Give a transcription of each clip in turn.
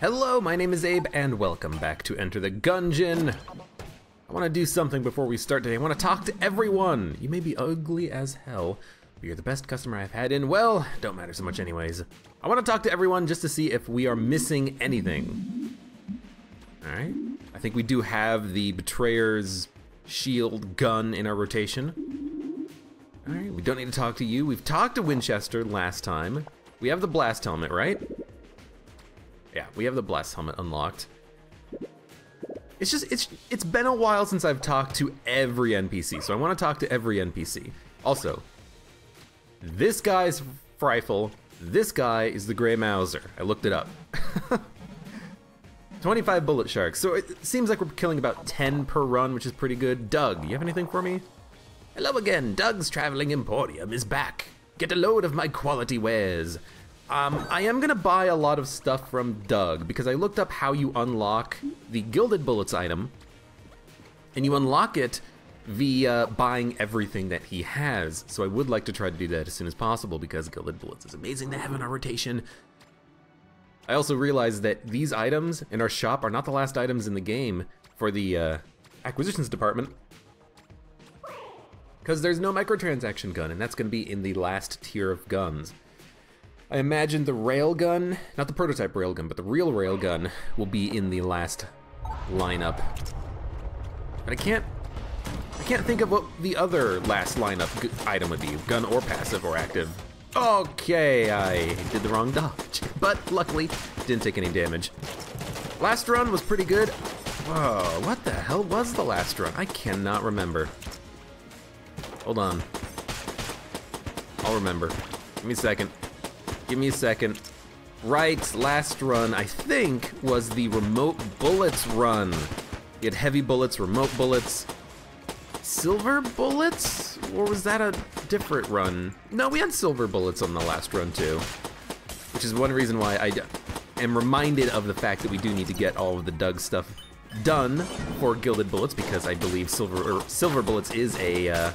Hello, my name is Abe, and welcome back to Enter the Gungeon. I want to do something before we start today. I want to talk to everyone. You may be ugly as hell, but you're the best customer I've had in, well, don't matter so much anyways. I want to talk to everyone just to see if we are missing anything. Alright, I think we do have the Betrayer's shield gun in our rotation. Alright, we don't need to talk to you. We've talked to Winchester last time. We have the blast helmet, right? Yeah, we have the blast helmet unlocked. It's been a while since I've talked to every NPC, so I want to talk to every NPC. Also, this guy's Frifle, this guy is the Grey Mauser. I looked it up. 25 bullet sharks, so it seems like we're killing about 10 per run, which is pretty good. Doug, you have anything for me? Hello again, Doug's Traveling Emporium is back. Get a load of my quality wares. I am gonna buy a lot of stuff from Doug because I looked up how you unlock the Gilded Bullets item, and you unlock it via buying everything that he has. So I would like to try to do that as soon as possible because Gilded Bullets is amazing to have in our rotation. I also realized that these items in our shop are not the last items in the game for the acquisitions department, because there's no microtransaction gun, and that's gonna be in the last tier of guns. I imagine the railgun, not the prototype railgun, but the real railgun will be in the last lineup. But I can't think of what the other last lineup item would be, gun or passive or active. Okay, I did the wrong dodge, but luckily didn't take any damage. Last run was pretty good. Whoa, what the hell was the last run? I cannot remember. Hold on. I'll remember. Give me a second. Give me a second. Right, last run, I think, was the remote bullets run. You had heavy bullets, remote bullets, silver bullets? Or was that a different run? No, we had silver bullets on the last run too. Which is one reason why I am reminded of the fact that we do need to get all of the Doug stuff done for Gilded Bullets, because I believe silver bullets is a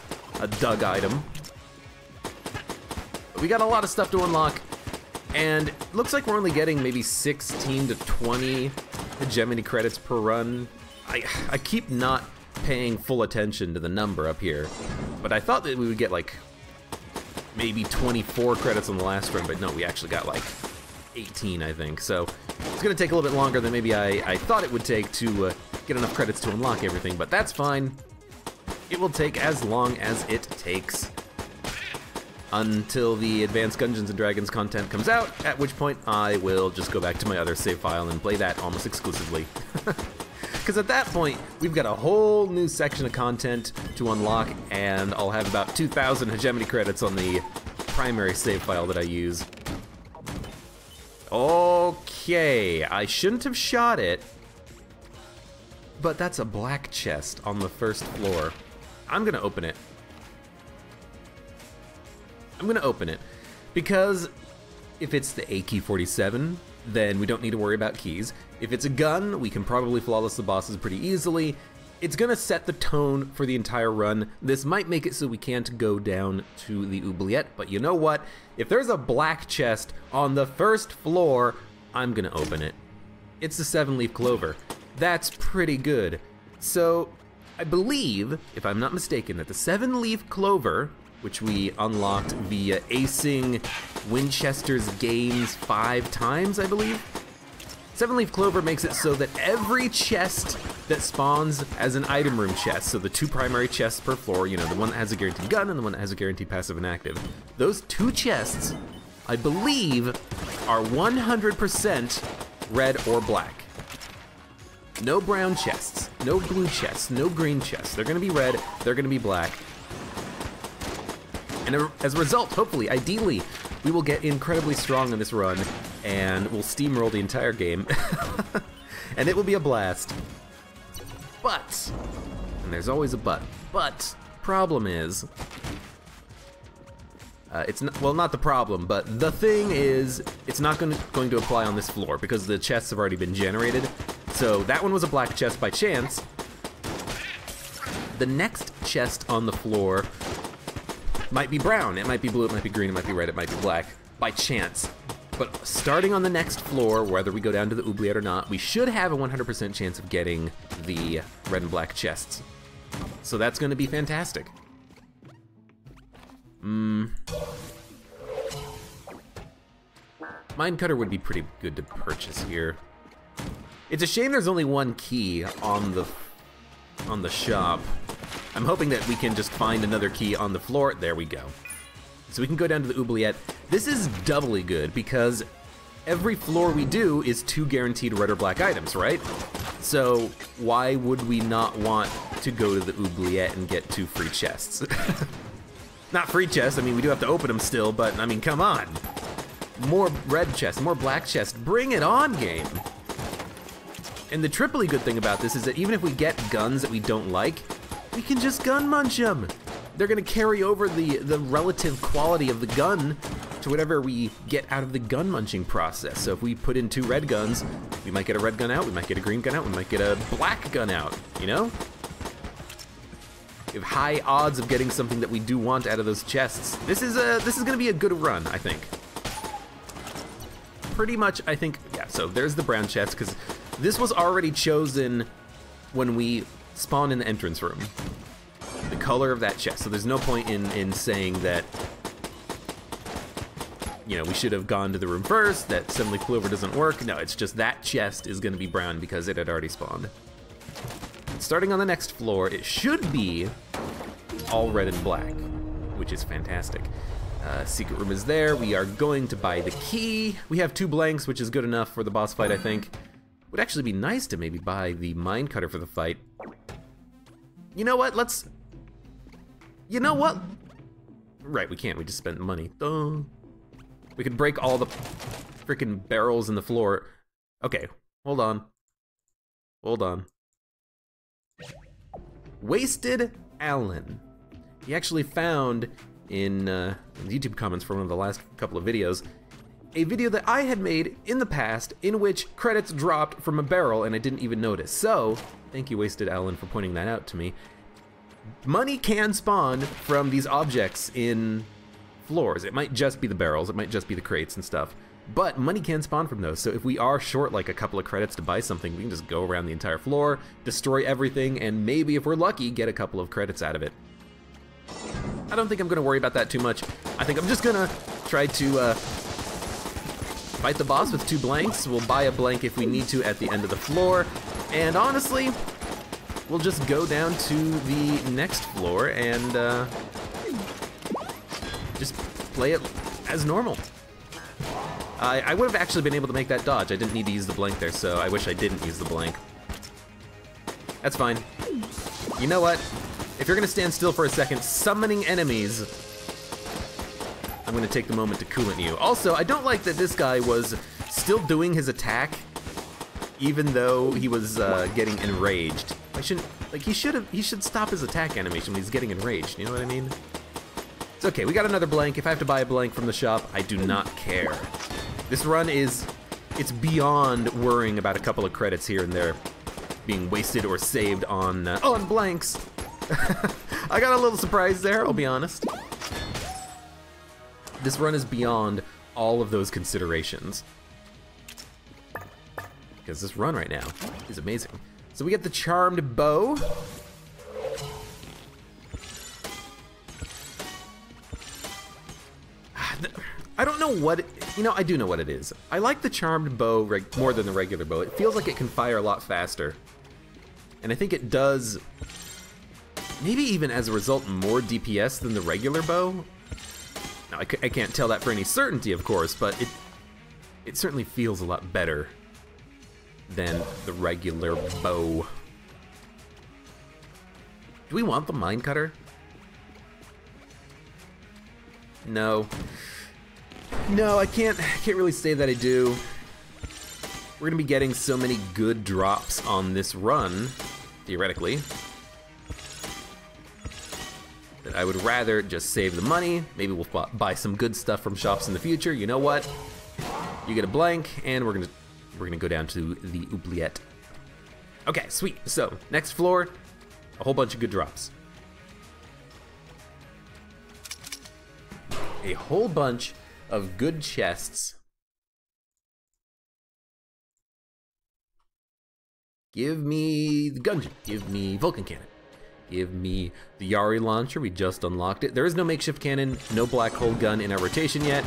Doug item. But we got a lot of stuff to unlock. And it looks like we're only getting maybe 16 to 20 hegemony credits per run. I keep not paying full attention to the number up here, but I thought that we would get like maybe 24 credits on the last run, but no, we actually got like 18, I think. So it's gonna take a little bit longer than maybe I thought it would take to get enough credits to unlock everything, but that's fine. It will take as long as it takes. Until the Advanced Dungeons & Dragons content comes out, at which point I will just go back to my other save file and play that almost exclusively. Because at that point, we've got a whole new section of content to unlock, and I'll have about 2,000 hegemony credits on the primary save file that I use. Okay, I shouldn't have shot it, but that's a black chest on the first floor. I'm gonna open it. I'm gonna open it, because if it's the AK-47, then we don't need to worry about keys. If it's a gun, we can probably flawless the bosses pretty easily. It's gonna set the tone for the entire run. This might make it so we can't go down to the oubliette, but you know what? If there's a black chest on the first floor, I'm gonna open it. It's the 7-leaf clover. That's pretty good. So, I believe, if I'm not mistaken, that the 7-leaf clover, which we unlocked via acing Winchester's games 5 times, I believe. 7-leaf clover makes it so that every chest that spawns as an item room chest, so the 2 primary chests per floor, you know, the one that has a guaranteed gun and the one that has a guaranteed passive and active, those 2 chests, I believe, are 100% red or black. No brown chests, no blue chests, no green chests. They're gonna be red, they're gonna be black. And as a result, hopefully, ideally, we will get incredibly strong in this run, and we'll steamroll the entire game, and it will be a blast. But, and there's always a but problem is, it's not, well, not the problem, but the thing is, it's not going to apply on this floor, because the chests have already been generated. So that one was a black chest by chance. The next chest on the floor might be brown, it might be blue, it might be green, it might be red, it might be black, by chance. But starting on the next floor, whether we go down to the oubliette or not, we should have a 100% chance of getting the red and black chests. So that's gonna be fantastic. Minecutter would be pretty good to purchase here. It's a shame there's only one key on the shop. I'm hoping that we can just find another key on the floor. There we go. So we can go down to the oubliette. This is doubly good because every floor we do is 2 guaranteed red or black items, right? So why would we not want to go to the oubliette and get 2 free chests? Not free chests, I mean, we do have to open them still, but I mean, come on. More red chests, more black chests, bring it on, game. And the triply good thing about this is that even if we get guns that we don't like, we can just gun munch them. They're gonna carry over the relative quality of the gun to whatever we get out of the gun munching process. So if we put in 2 red guns, we might get a red gun out, we might get a green gun out, we might get a black gun out, you know? We have high odds of getting something that we do want out of those chests. This is gonna be a good run, I think. Pretty much, I think, yeah, so there's the brown chest, because this was already chosen when we spawned in the entrance room. The color of that chest, so there's no point in saying that, you know, we should have gone to the room first, that suddenly Clover doesn't work. No, it's just that chest is gonna be brown because it had already spawned. Starting on the next floor, it should be all red and black, which is fantastic. Secret room is there. We are going to buy the key. We have 2 blanks, which is good enough for the boss fight, I think. Would actually be nice to maybe buy the mine cutter for the fight. You know what? You know what? Right, we can't. We just spent money. Duh. We could break all the freaking barrels in the floor. Okay, hold on. Hold on. Wasted Alan. He actually found in the YouTube comments for one of the last couple of videos, a video that I had made in the past in which credits dropped from a barrel and I didn't even notice. So, thank you Wasted Alan for pointing that out to me. Money can spawn from these objects in floors. It might just be the barrels, it might just be the crates and stuff, but money can spawn from those. So if we are short like a couple of credits to buy something, we can just go around the entire floor, destroy everything, and maybe if we're lucky, get a couple of credits out of it. I don't think I'm gonna worry about that too much. I think I'm just gonna try to fight the boss with 2 blanks. We'll buy a blank if we need to at the end of the floor, and honestly, we'll just go down to the next floor and just play it as normal. I would have actually been able to make that dodge. I didn't need to use the blank there, so I wish I didn't use the blank. That's fine. You know what? If you're gonna stand still for a second, summoning enemies, I'm gonna take the moment to coolant you. Also, I don't like that this guy was still doing his attack, even though he was getting enraged. I shouldn't, like, he should stop his attack animation when he's getting enraged, you know what I mean? It's okay, we got another blank. If I have to buy a blank from the shop, I do not care. This run it's beyond worrying about a couple of credits here and there being wasted or saved on blanks. I got a little surprised there, I'll be honest. This run is beyond all of those considerations. Because this run right now is amazing. So we get the charmed bow. I don't know what, you know, I do know what it is. I like the charmed bow more than the regular bow. It feels like it can fire a lot faster. And I think it does, maybe even as a result, more DPS than the regular bow. Now, I can't tell that for any certainty, of course, but it certainly feels a lot better than the regular bow. Do we want the mine cutter? No. No, I can't really say that I do. We're gonna be getting so many good drops on this run, theoretically, that I would rather just save the money. Maybe we'll buy some good stuff from shops in the future. You know what? You get a blank, and we're gonna go down to the oubliette. Okay, sweet. So next floor, a whole bunch of good drops. A whole bunch of good chests Give me the Gungeon. Give me Vulcan Cannon. Give me the Yari launcher. We just unlocked it. There is no makeshift cannon, no black hole gun in our rotation yet.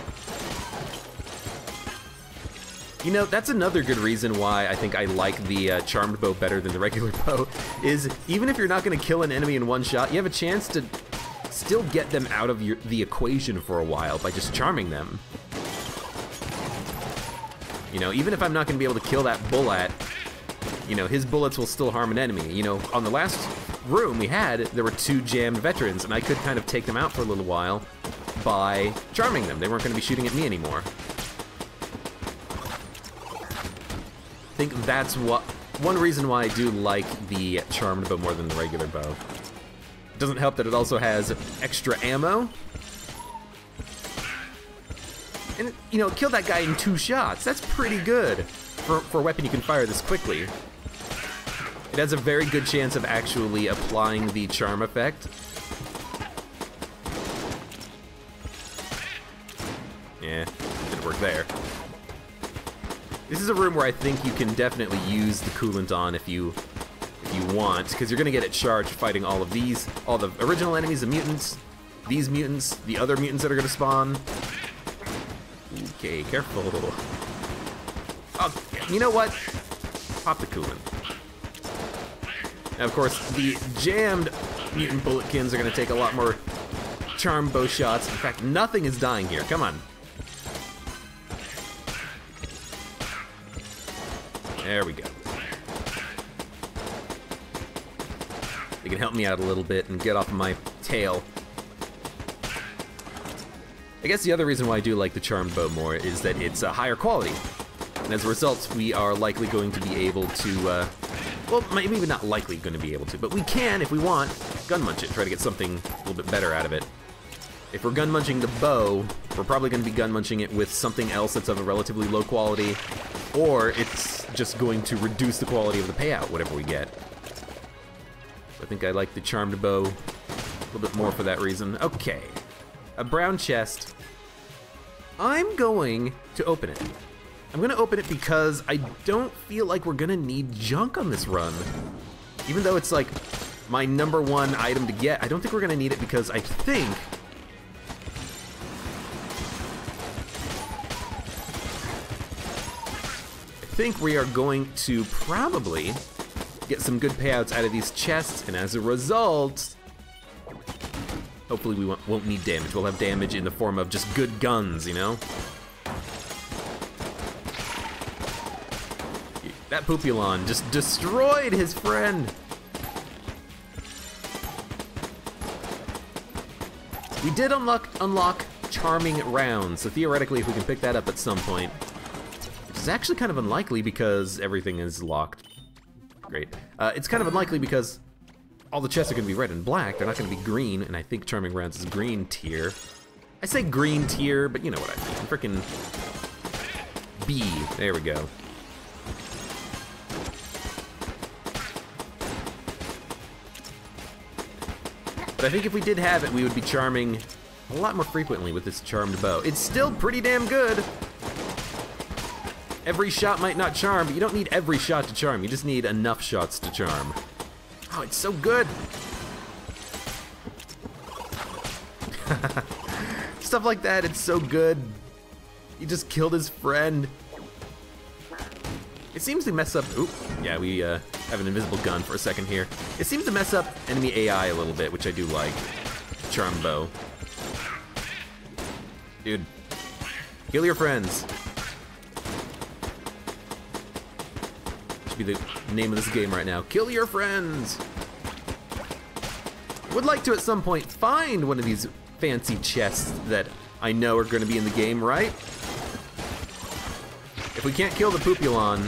You know, that's another good reason why I think I like the charmed bow better than the regular bow, is even if you're not going to kill an enemy in one shot, you have a chance to still get them out of the equation for a while by just charming them. You know, even if I'm not going to be able to kill that bullet, you know, his bullets will still harm an enemy. You know, on the last room we had, there were 2 jammed veterans, and I could kind of take them out for a little while by charming them. They weren't going to be shooting at me anymore. I think that's one reason why I do like the charmed bow more than the regular bow. It doesn't help that it also has extra ammo. And, you know, kill that guy in 2 shots. That's pretty good for a weapon you can fire this quickly. It has a very good chance of actually applying the charm effect. Yeah, didn't work there. This is a room where I think you can definitely use the coolant on if you want, because you're gonna get it charged fighting all of these, all the original enemies, the mutants, these mutants, the other mutants that are gonna spawn. Okay, careful. Oh, you know what? Pop the coolant. Now, of course, the jammed mutant bulletkins are gonna take a lot more charm bow shots. In fact, nothing is dying here. Come on. There we go. They can help me out a little bit and get off of my tail. I guess the other reason why I do like the charmed bow more is that it's a higher quality. And as a result, we are likely going to be able to, well, maybe not likely going to be able to, but we can, if we want, gun munch it, try to get something a little bit better out of it. If we're gun munching the bow, we're probably going to be gun munching it with something else that's of a relatively low quality, or it's just going to reduce the quality of the payout, whatever we get. I think I like the charmed bow a little bit more for that reason. Okay, a brown chest. I'm going to open it. I'm going to open it because I don't feel like we're going to need junk on this run. Even though it's like my #1 item to get, I don't think we're going to need it because I think we are going to probably get some good payouts out of these chests, and as a result, hopefully we won't need damage. We'll have damage in the form of just good guns, you know? That Poopulon just destroyed his friend. We did unlock charming rounds, so theoretically if we can pick that up at some point, which is actually kind of unlikely because everything is locked. Great. It's kind of unlikely because all the chests are going to be red and black. They're not going to be green, and I think charming rounds is green tier. I say green tier, but you know what I mean. Frickin' B. There we go. But I think if we did have it, we would be charming a lot more frequently with this charmed bow. It's still pretty damn good. Every shot might not charm, but you don't need every shot to charm. You just need enough shots to charm. Oh, it's so good. Stuff like that, it's so good. He just killed his friend. It seems to mess up, oop, yeah, we have an invisible gun for a second here. It seems to mess up enemy AI a little bit, which I do like. Charm bow. Dude, kill your friends. Should be the name of this game right now. Kill your friends. Would like to at some point find one of these fancy chests that I know are going to be in the game, right? If we can't kill the Poopulon,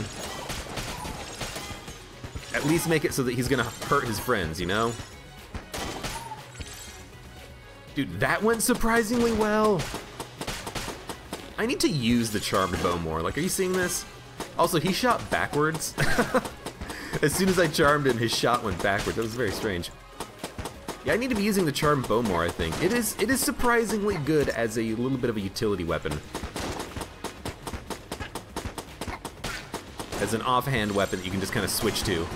at least make it so that he's gonna hurt his friends, you know? Dude, that went surprisingly well. I need to use the charmed bow more. Like, are you seeing this? Also, he shot backwards. As soon as I charmed him, his shot went backwards. That was very strange. Yeah, I need to be using the charmed bow more, I think. It is surprisingly good as a little bit of a utility weapon. as an offhand weapon that you can just kind of switch to.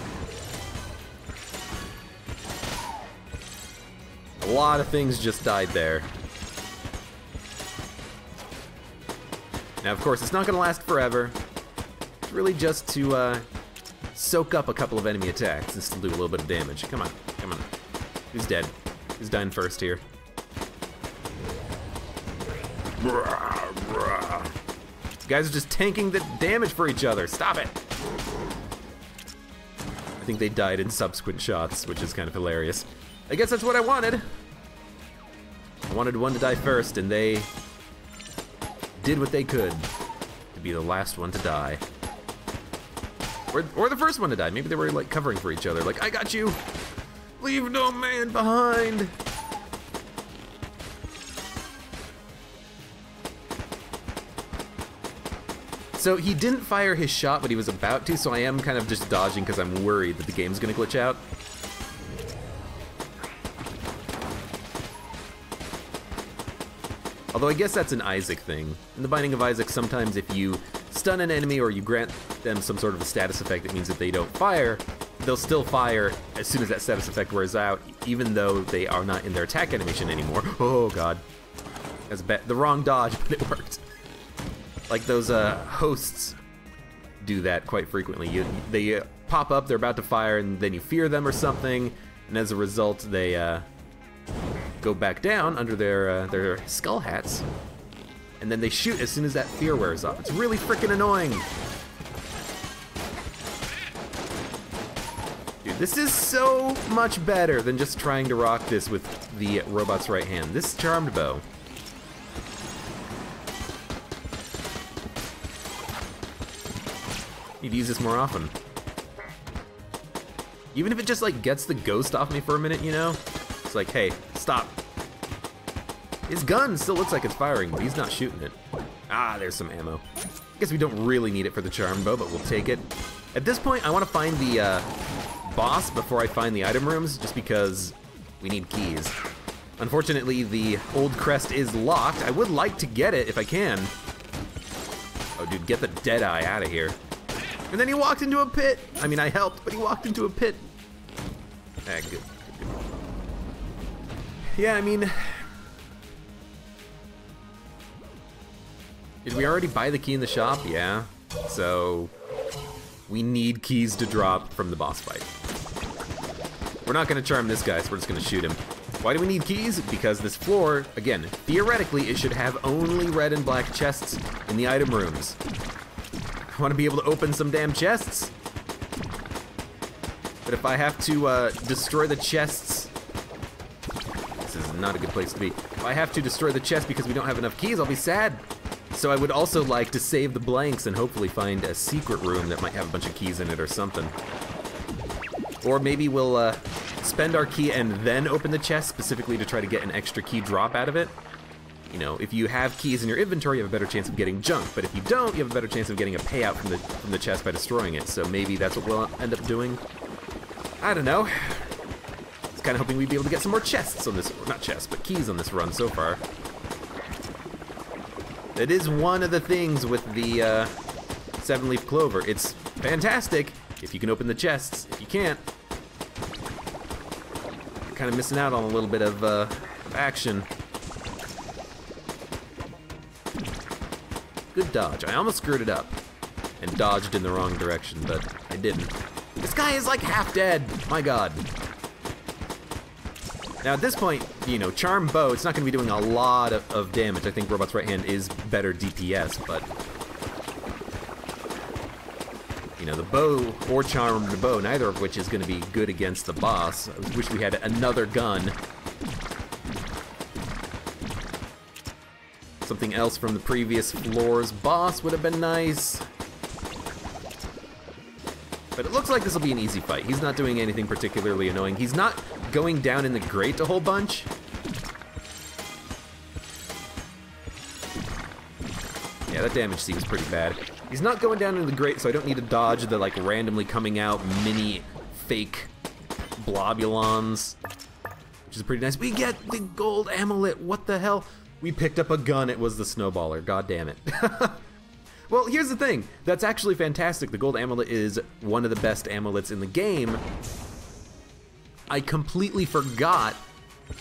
A lot of things just died there. Now, of course, it's not going to last forever. It's really just to soak up a couple of enemy attacks and still do a little bit of damage. Come on, come on. Who's dead? Who's dying first here? You guys are just tanking the damage for each other. Stop it! I think they died in subsequent shots, which is kind of hilarious. I guess that's what I wanted. I wanted one to die first, and they did what they could to be the last one to die. Or the first one to die. Maybe they were like covering for each other. Like, I got you! Leave no man behind! So he didn't fire his shot, but he was about to, so I am kind of just dodging because I'm worried that the game's gonna glitch out. Although I guess that's an Isaac thing. In the Binding of Isaac, sometimes if you stun an enemy or you grant them some sort of a status effect that means that they don't fire, they'll still fire as soon as that status effect wears out, even though they are not in their attack animation anymore. Oh god. That's the wrong dodge, but it worked. Like those hosts do that quite frequently. They pop up, they're about to fire, and then you fear them or something, and as a result, they go back down under their skull hats, and then they shoot as soon as that fear wears off. It's really freaking annoying. Dude, this is so much better than just trying to rock this with the robot's right hand. This charmed bow. Need to use this more often. Even if it just like gets the ghost off me for a minute, you know? It's like, hey, stop. His gun still looks like it's firing, but he's not shooting it. Ah, there's some ammo. I guess we don't really need it for the charm bow, but we'll take it. At this point, I want to find the boss before I find the item rooms, just because we need keys. Unfortunately, the old crest is locked. I would like to get it if I can. Oh, dude, get the dead eye out of here. And then he walked into a pit. I mean, I helped, but he walked into a pit. Ah, good. Yeah, I mean... Did we already buy the key in the shop? Yeah. So... we need keys to drop from the boss fight. We're not going to charm this guy, so we're just going to shoot him. Why do we need keys? Because this floor, again, theoretically, it should have only red and black chests in the item rooms. I want to be able to open some damn chests. But if I have to destroy the chests... This is not a good place to be. If I have to destroy the chest because we don't have enough keys, I'll be sad. So I would also like to save the blanks and hopefully find a secret room that might have a bunch of keys in it or something. Or maybe we'll spend our key and then open the chest specifically to try to get an extra key drop out of it. You know, if you have keys in your inventory, you have a better chance of getting junk. But if you don't, you have a better chance of getting a payout from the chest by destroying it. So maybe that's what we'll end up doing. I don't know. I was kind of hoping we'd be able to get some more chests on this, not chests, but keys on this run so far. It is one of the things with the 7-leaf clover. It's fantastic if you can open the chests. If you can't, you're kind of missing out on a little bit of action. Good dodge. I almost screwed it up and dodged in the wrong direction, but I didn't. This guy is like half dead. My god. Now at this point, you know, charm bow, it's not going to be doing a lot of damage. I think Robot's right hand is better DPS, but... you know, the bow or charmed bow, neither of which is going to be good against the boss. I wish we had another gun. Something else from the previous floor's boss would have been nice. But it looks like this will be an easy fight. He's not doing anything particularly annoying. He's not going down in the grate a whole bunch. Yeah, that damage seems pretty bad. He's not going down in the grate, so I don't need to dodge the like randomly coming out mini fake blobulons, which is pretty nice. We get the gold amulet. What the hell? We picked up a gun. It was the snowballer. God damn it. Well, here's the thing. That's actually fantastic. The gold amulet is one of the best amulets in the game. I completely forgot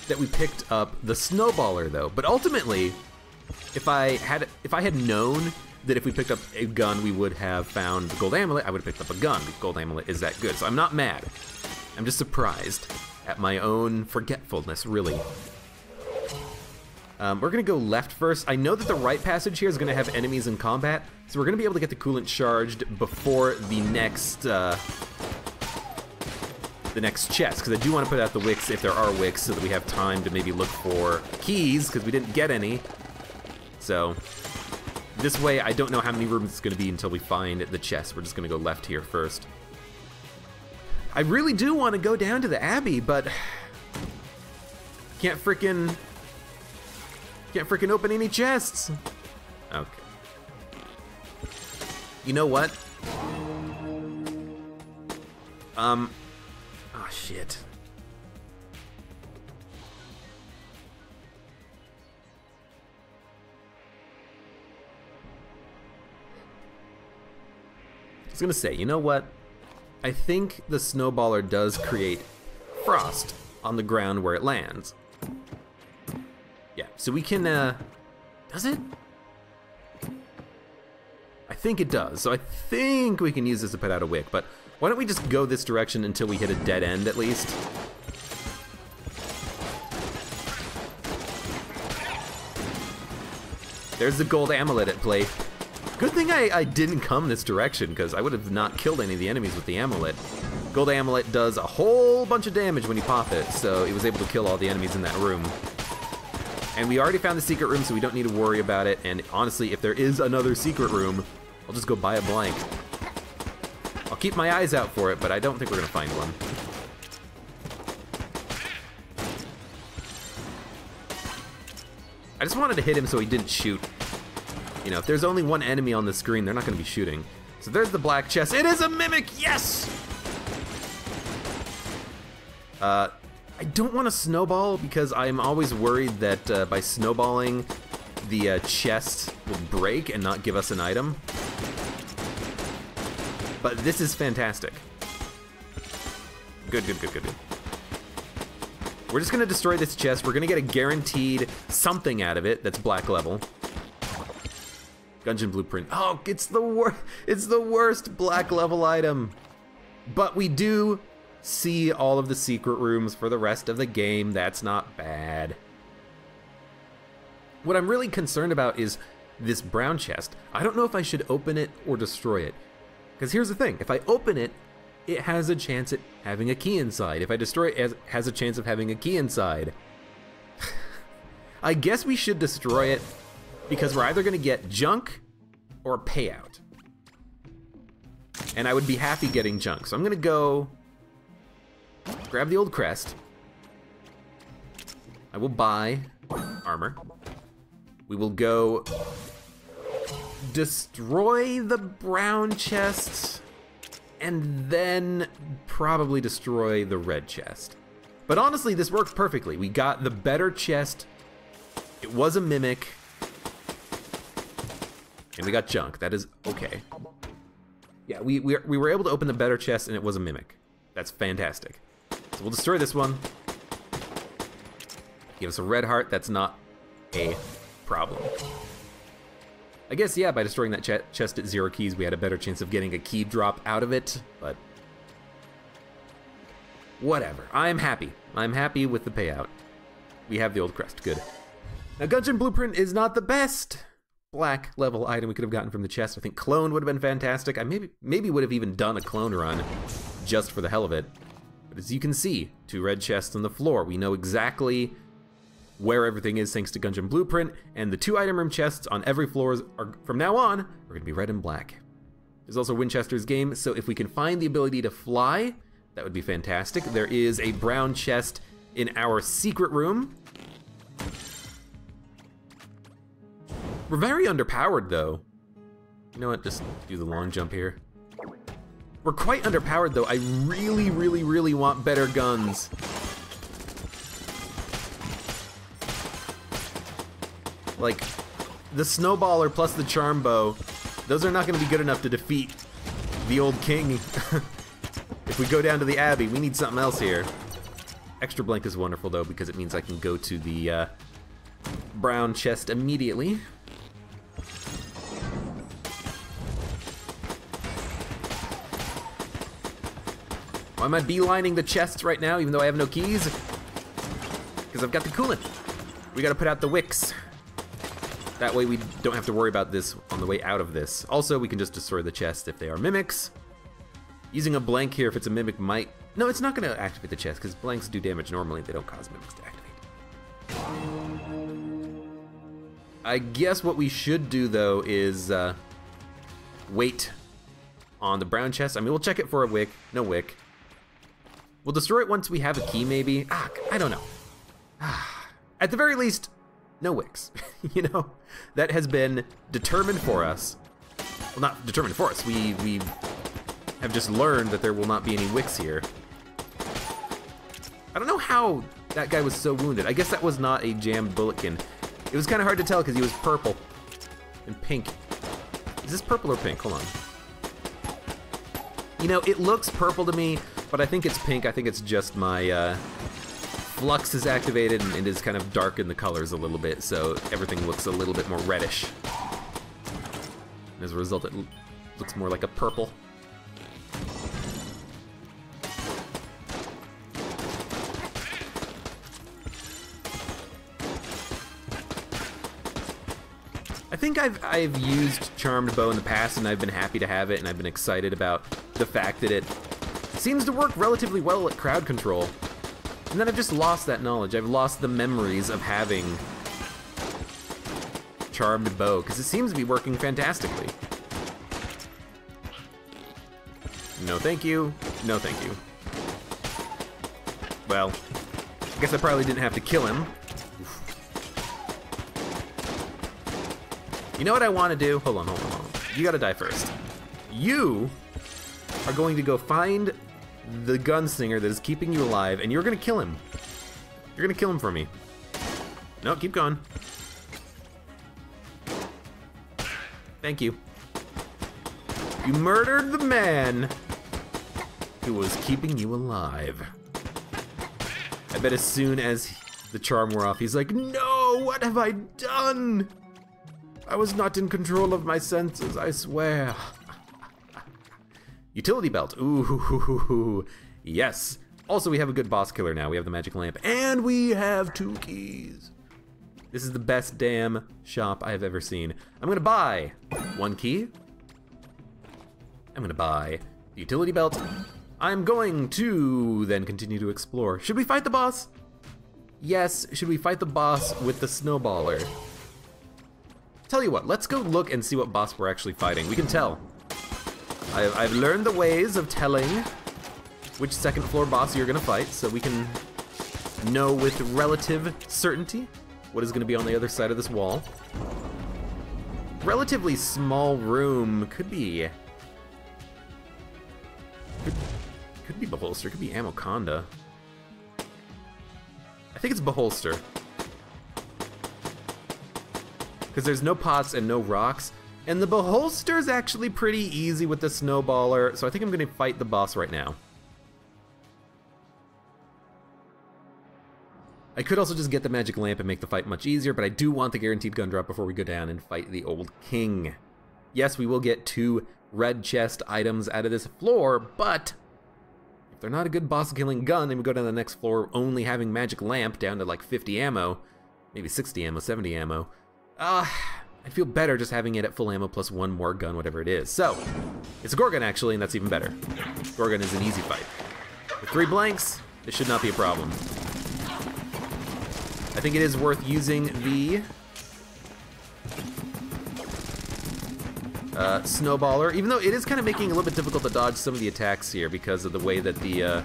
that we picked up the snowballer, though. But ultimately, if I had known that if we picked up a gun, we would have found the gold amulet, I would have picked up a gun. The gold amulet is that good, so I'm not mad. I'm just surprised at my own forgetfulness, really. We're gonna go left first. I know that the right passage here is gonna have enemies in combat, so we're gonna be able to get the coolant charged before the next chest, because I do want to put out the wicks if there are wicks, so that we have time to maybe look for keys, because we didn't get any. So this way, I don't know how many rooms it's gonna be until we find the chest. We're just gonna go left here first. I really do want to go down to the Abbey, but can't frickin' open any chests. Okay. You know what? Oh shit. I was gonna say, you know what? I think the snowballer does create frost on the ground where it lands. Yeah, so we can, does it? I think it does, so I think we can use this to put out a wick, but why don't we just go this direction until we hit a dead end at least? There's the gold amulet at play. Good thing I didn't come this direction, because I would have not killed any of the enemies with the amulet. Gold amulet does a whole bunch of damage when you pop it, so it was able to kill all the enemies in that room. And we already found the secret room, so we don't need to worry about it. And honestly, if there is another secret room, I'll just go buy a blank. I'll keep my eyes out for it, but I don't think we're gonna find one. I just wanted to hit him so he didn't shoot. You know, if there's only one enemy on the screen, they're not gonna be shooting. So there's the black chest. It is a mimic, yes! I don't want to snowball because I'm always worried that by snowballing, the chest will break and not give us an item. But this is fantastic. Good, good, good, good, good. We're just gonna destroy this chest. We're gonna get a guaranteed something out of it that's black level. Gungeon blueprint. Oh, it's the worst black level item. But we do see all of the secret rooms for the rest of the game. That's not bad. What I'm really concerned about is this brown chest. I don't know if I should open it or destroy it. Because here's the thing, if I open it, it has a chance at having a key inside. If I destroy it, it has a chance of having a key inside. I guess we should destroy it because we're either gonna get junk or a payout. And I would be happy getting junk. So I'm gonna go grab the old crest. I will buy armor. We will go destroy the brown chest and then probably destroy the red chest. But honestly, this worked perfectly. We got the better chest. It was a mimic. And we got junk. That is okay. Yeah, we were able to open the better chest and it was a mimic. That's fantastic. So we'll destroy this one. Give us a red heart. That's not a problem. I guess, yeah, by destroying that chest at 0 keys, we had a better chance of getting a key drop out of it, but whatever. I'm happy. I'm happy with the payout. We have the old crest. Good. Now, Gungeon Blueprint is not the best black level item we could have gotten from the chest. I think clone would have been fantastic. I maybe would have even done a clone run just for the hell of it. But as you can see, 2 red chests on the floor. We know exactly where everything is thanks to Gungeon Blueprint, and the 2 item room chests on every floor are, from now on, are going to be red and black. There's also Winchester's game, so if we can find the ability to fly, that would be fantastic. There is a brown chest in our secret room. We're very underpowered, though. You know what? Just do the long jump here. We're quite underpowered, though. I really, really, really want better guns. Like, the snowballer plus the charm bow Those are not going to be good enough to defeat the old king. If we go down to the Abbey, we need something else here. Extra blank is wonderful, though, because it means I can go to the brown chest immediately. Why am I beelining the chests right now, even though I have no keys? Because I've got the coolant. We gotta put out the wicks. That way we don't have to worry about this on the way out of this. Also, we can just destroy the chest if they are mimics. Using a blank here if it's a mimic might... No, it's not gonna activate the chest, because blanks do damage normally. They don't cause mimics to activate. I guess what we should do, though, is wait on the brown chest. I mean, we'll check it for a wick. No wick. We'll destroy it once we have a key, maybe. I don't know. At the very least, no wicks. You know, that has been determined for us. Well, not determined for us. We have just learned that there will not be any wicks here. I don't know how that guy was so wounded. I guess that was not a jammed bulletkin. It was kind of hard to tell because he was purple and pink. Is this purple or pink? Hold on. You know, it looks purple to me, but I think it's pink. I think it's just my flux is activated and is kind of darkened the colors a little bit, so everything looks a little bit more reddish. And as a result, it looks more like a purple. I think I've used Charmed Bow in the past, and I've been happy to have it, and I've been excited about the fact that it seems to work relatively well at crowd control. And then I've just lost that knowledge. I've lost the memories of having Charmed Bow, because it seems to be working fantastically. No thank you. No thank you. Well, I guess I probably didn't have to kill him. You know what I want to do? Hold on. You gotta die first. You are going to go find the gunslinger that is keeping you alive, and you're gonna kill him. You're gonna kill him for me. No, keep going. Thank you. You murdered the man who was keeping you alive. I bet as soon as the charm wore off, he's like, no, what have I done? I was not in control of my senses, I swear. Utility belt, ooh, yes. Also, we have a good boss killer now. We have the magic lamp, and we have 2 keys. This is the best damn shop I have ever seen. I'm gonna buy 1 key. I'm gonna buy the utility belt. I'm going to then continue to explore. Should we fight the boss? Yes, should we fight the boss with the snowballer? Tell you what, let's go look and see what boss we're actually fighting. We can tell. I've learned the ways of telling which second floor boss you're gonna fight, so we can know with relative certainty what is gonna be on the other side of this wall. Relatively small room, could be Beholster, could be Amoconda. I think it's Beholster. Because there's no pots and no rocks. And the Beholster's actually pretty easy with the snowballer, so I think I'm gonna fight the boss right now. I could also just get the magic lamp and make the fight much easier, but I do want the guaranteed gun drop before we go down and fight the old king. Yes, we will get 2 red chest items out of this floor, but if they're not a good boss killing gun, and we go down to the next floor only having magic lamp down to like 50 ammo, maybe 60 ammo, 70 ammo, I feel better just having it at full ammo plus 1 more gun, whatever it is. So, it's a Gorgon actually, and that's even better. Gorgon is an easy fight. With 3 blanks, this should not be a problem. I think it is worth using the snowballer, even though it is kind of making it a little bit difficult to dodge some of the attacks here because of the way that the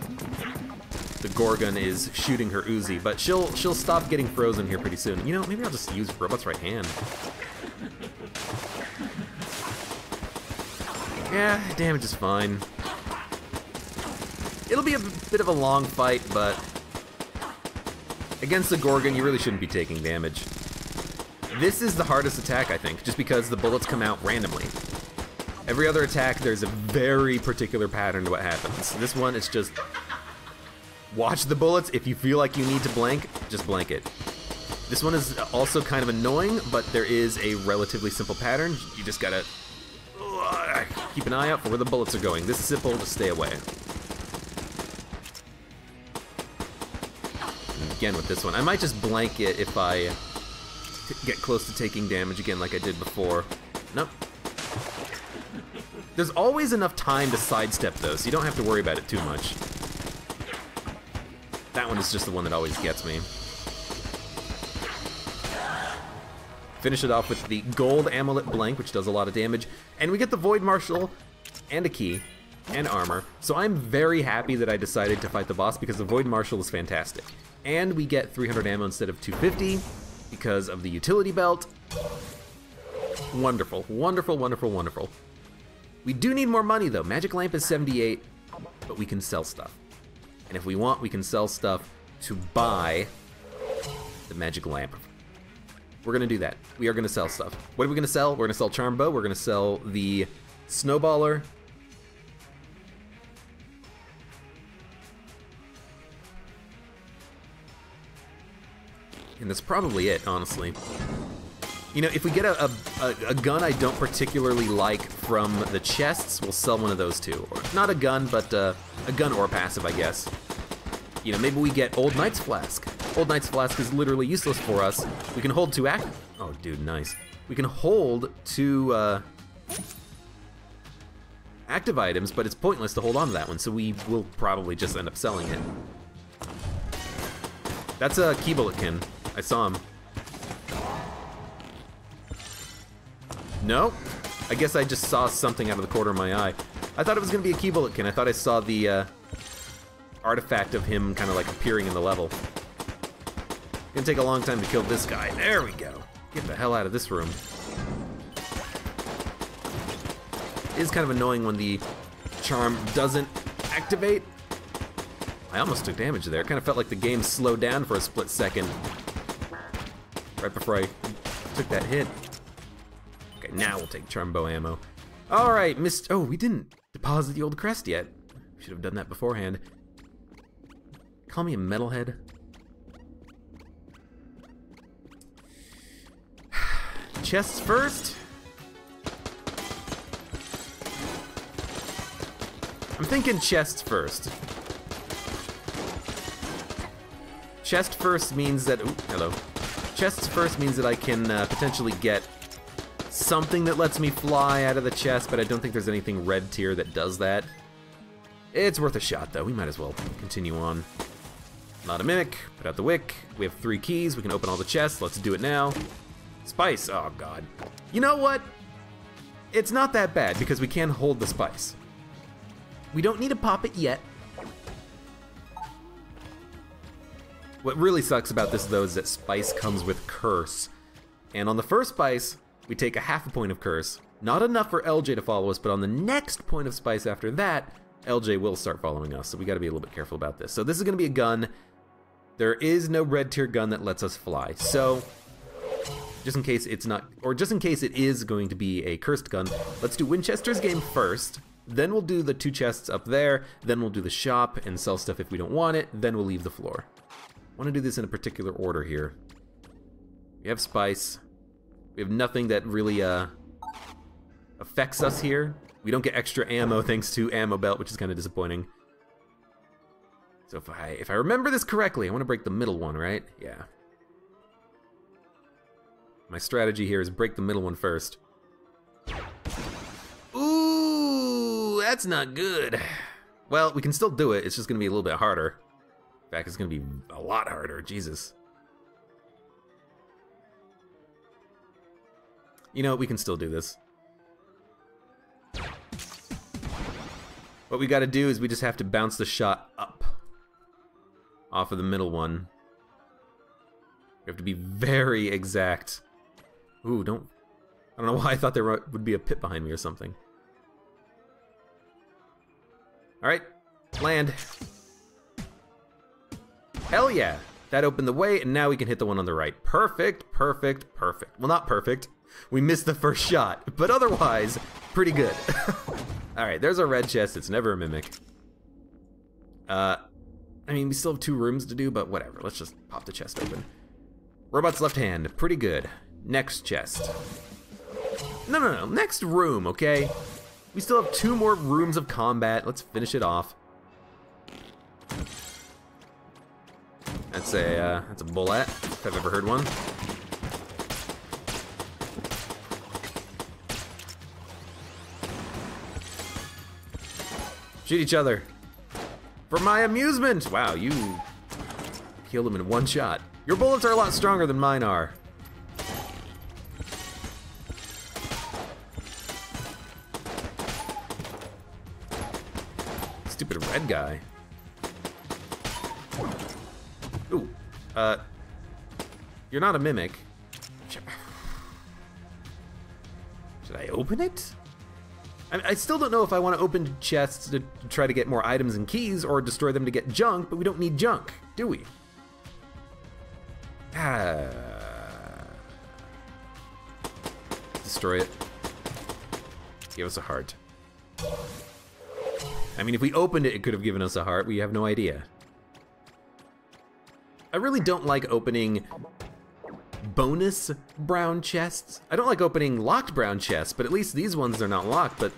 Gorgon is shooting her Uzi, but she'll stop getting frozen here pretty soon. You know, maybe I'll just use Robot's right hand. Yeah, damage is fine. It'll be a bit of a long fight, but against the Gorgon, you really shouldn't be taking damage. This is the hardest attack, I think, just because the bullets come out randomly. Every other attack, there's a very particular pattern to what happens. This one, it's just watch the bullets. If you feel like you need to blank, just blank it. This one is also kind of annoying, but there is a relatively simple pattern. You just gotta keep an eye out for where the bullets are going. This is simple, just stay away. And again with this one, I might just blank it if I get close to taking damage again like I did before. Nope. There's always enough time to sidestep though, so you don't have to worry about it too much. That one is just the one that always gets me. Finish it off with the gold amulet blank, which does a lot of damage, and we get the Void Marshal and a key and armor. So I'm very happy that I decided to fight the boss because the Void Marshal is fantastic. And we get 300 ammo instead of 250 because of the utility belt. Wonderful, wonderful, wonderful, wonderful. We do need more money though. Magic Lamp is 78, but we can sell stuff. And if we want, we can sell stuff to buy the Magic Lamp. We're gonna do that. We are gonna sell stuff. What are we gonna sell? We're gonna sell Charm Bow. We're gonna sell the Snowballer. And that's probably it, honestly. You know, if we get a gun I don't particularly like from the chests, we'll sell one of those too. Or not a gun, but a gun or a passive, I guess. You know, maybe we get Old Knight's Flask. Old Knight's Flask is literally useless for us. We can hold 2 active... Oh, dude, nice. We can hold 2 active items, but it's pointless to hold on to that one, so we will probably just end up selling it. That's a Key Bulletkin. I saw him. No? I guess I just saw something out of the corner of my eye. I thought it was going to be a Key Bulletkin. I thought I saw the artifact of him kind of like appearing in the level. Gonna take a long time to kill this guy. There we go. Get the hell out of this room. It is kind of annoying when the charm doesn't activate. I almost took damage there. It kind of felt like the game slowed down for a split second. Right before I took that hit. Okay, now we'll take Charm Bow ammo. Alright, oh, we didn't deposit the old crest yet. Should have done that beforehand. Call me a metalhead. Chests first. I'm thinking chests first. Chest first means that... Ooh, hello. Chests first means that I can potentially get something that lets me fly out of the chest, but I don't think there's anything red tier that does that. It's worth a shot, though. We might as well continue on. Not a mimic. Put out the wick. We have 3 keys. We can open all the chests. Let's do it now. Spice. Oh, God. You know what? It's not that bad because we can hold the spice. We don't need to pop it yet. What really sucks about this, though, is that spice comes with curse. And on the first spice, we take a half a point of curse. Not enough for LJ to follow us, but on the next point of spice after that, LJ will start following us, so we gotta be a little bit careful about this. So this is gonna be a gun. There is no red tier gun that lets us fly. So, just in case it's not, or just in case it is going to be a cursed gun, let's do Winchester's game first. Then we'll do the 2 chests up there. Then we'll do the shop and sell stuff if we don't want it. Then we'll leave the floor. I want to do this in a particular order here. We have spice. We have nothing that really affects us here. We don't get extra ammo thanks to ammo belt, which is kind of disappointing. So if I remember this correctly, I want to break the middle one, right? Yeah. My strategy here is break the middle one first. Ooh, that's not good. Well, we can still do it. It's just going to be a little bit harder. In fact, it's going to be a lot harder. Jesus. You know, we can still do this. What we got to do is we just have to bounce the shot up off of the middle one. We have to be very exact. Ooh, I don't know why I thought there would be a pit behind me or something. Alright, land. Hell yeah! That opened the way, and now we can hit the one on the right. Perfect, perfect, perfect. Well, not perfect. We missed the first shot, but otherwise, pretty good. Alright, there's our red chest. It's never a mimic. I mean, we still have 2 rooms to do, but whatever. Let's just pop the chest open. Robot's left hand. Pretty good. Next chest. No. Next room, okay? We still have 2 more rooms of combat. Let's finish it off. That's a bullet, if I've ever heard one. Shoot each other. For my amusement! Wow, you killed him in 1 shot. Your bullets are a lot stronger than mine are. Stupid red guy. Ooh, you're not a mimic. Should I open it? I still don't know if I want to open chests to try to get more items and keys or destroy them to get junk, but we don't need junk, do we? Destroy it. Give us a heart. I mean, if we opened it, it could have given us a heart. We have no idea. I really don't like opening bonus brown chests. I don't like opening locked brown chests, but at least these ones are not locked, but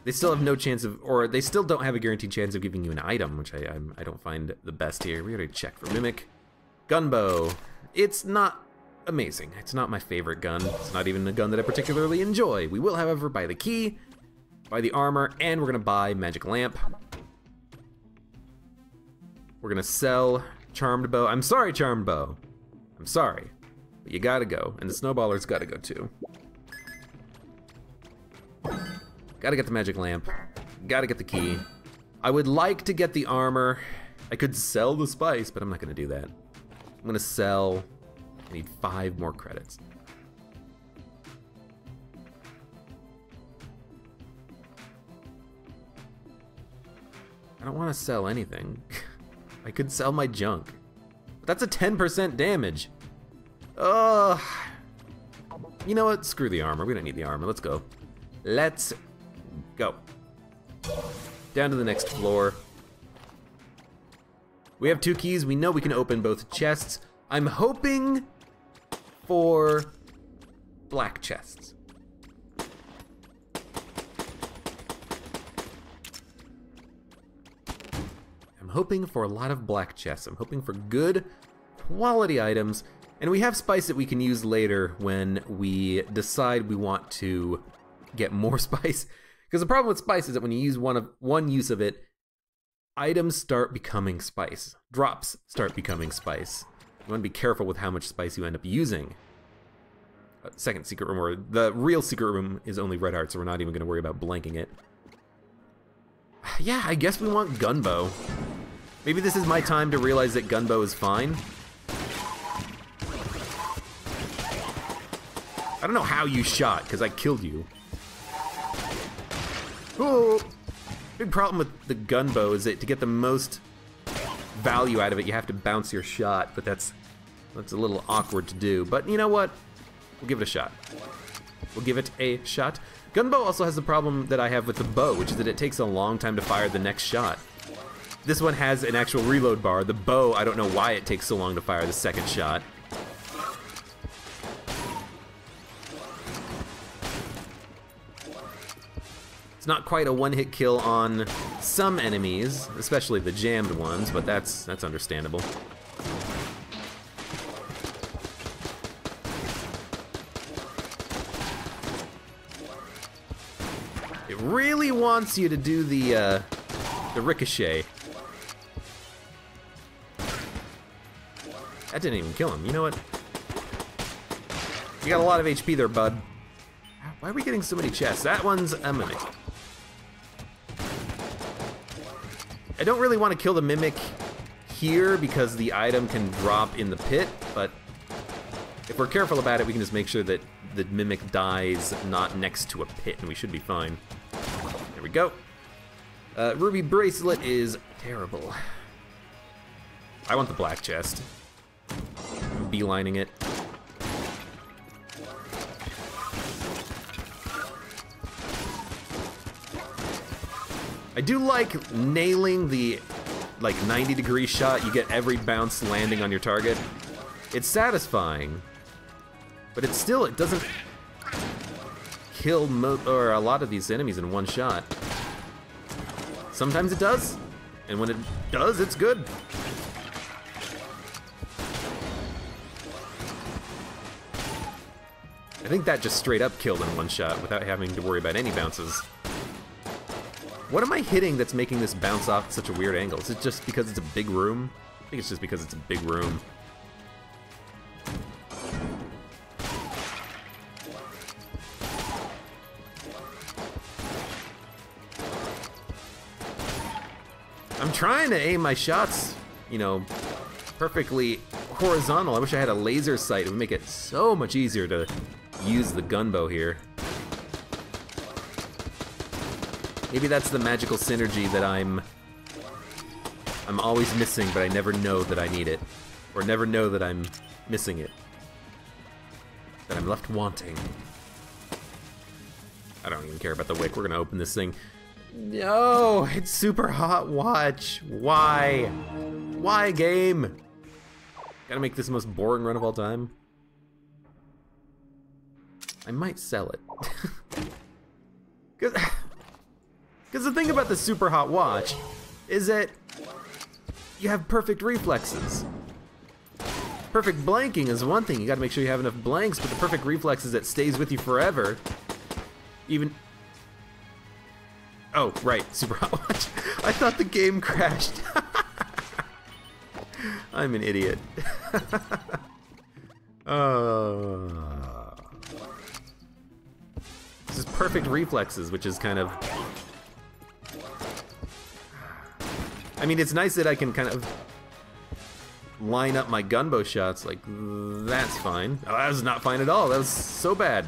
they still have no chance of, or they still don't have a guaranteed chance of giving you an item, which I don't find the best here. We gotta check for mimic. Gunbow. It's not amazing. It's not my favorite gun. It's not even a gun that I particularly enjoy. We will, however, buy the key, buy the armor, and we're gonna buy magic lamp. We're gonna sell charmed bow. I'm sorry, charmed bow. I'm sorry, but you gotta go, and the snowballer's gotta go too. Gotta get the magic lamp. Gotta get the key. I would like to get the armor. I could sell the spice, but I'm not gonna do that. I'm gonna sell. I need 5 more credits. I don't want to sell anything. I could sell my junk. But that's a 10% damage. Ugh. You know what? Screw the armor. We don't need the armor. Let's go. Let's go. Down to the next floor. We have 2 keys. We know we can open both chests. I'm hoping for black chests. I'm hoping for a lot of black chests. I'm hoping for good quality items. And we have spice that we can use later when we decide we want to get more spice. Because the problem with spice is that when you use one use of it, items start becoming spice. Drops start becoming spice. You want to be careful with how much spice you end up using. Second secret room, or the real secret room, is only red heart, so we're not even going to worry about blanking it. Yeah, I guess we want gunbow. Maybe this is my time to realize that gunbow is fine. I don't know how you shot, because I killed you. Oh! Big problem with the gunbow is that to get the most value out of it, you have to bounce your shot, but that's a little awkward to do. But you know what? We'll give it a shot. We'll give it a shot. Gunbow also has the problem that I have with the bow, which is that it takes a long time to fire the next shot. This one has an actual reload bar. The bow, I don't know why it takes so long to fire the second shot. It's not quite a one-hit kill on some enemies, especially the jammed ones, but that's understandable. It really wants you to do the ricochet. That didn't even kill him. You know what? You got a lot of HP there, bud. Why are we getting so many chests? That one's a mimic. I don't really want to kill the mimic here because the item can drop in the pit, but if we're careful about it, we can just make sure that the mimic dies not next to a pit, and we should be fine. There we go. Ruby bracelet is terrible. I want the black chest. I'm beelining it. I do like nailing the, like, 90-degree shot. You get every bounce landing on your target. It's satisfying, but it doesn't kill or a lot of these enemies in one shot. Sometimes it does, and when it does, it's good. I think that just straight up killed in one shot without having to worry about any bounces. What am I hitting that's making this bounce off at such a weird angle? Is it just because it's a big room? I think it's just because it's a big room. I'm trying to aim my shots, you know, perfectly horizontal. I wish I had a laser sight. It would make it so much easier to use the gunbow here. Maybe that's the magical synergy that I'm always missing, but I never know that I need it. Or never know that I'm missing it. That I'm left wanting. I don't even care about the wick. We're gonna open this thing. No, it's super hot. Watch. Why? Why, game? Gotta make this the most boring run of all time. I might sell it. Because the thing about the super hot watch is that you have perfect reflexes. Perfect blanking is one thing. You gotta make sure you have enough blanks, but the perfect reflexes that stays with you forever. Even... Oh, right, super hot watch. I thought the game crashed. I'm an idiot. This is perfect reflexes, which is kind of... I mean, it's nice that I can kind of line up my gunbow shots, like, that's fine. Oh, that was not fine at all. That was so bad.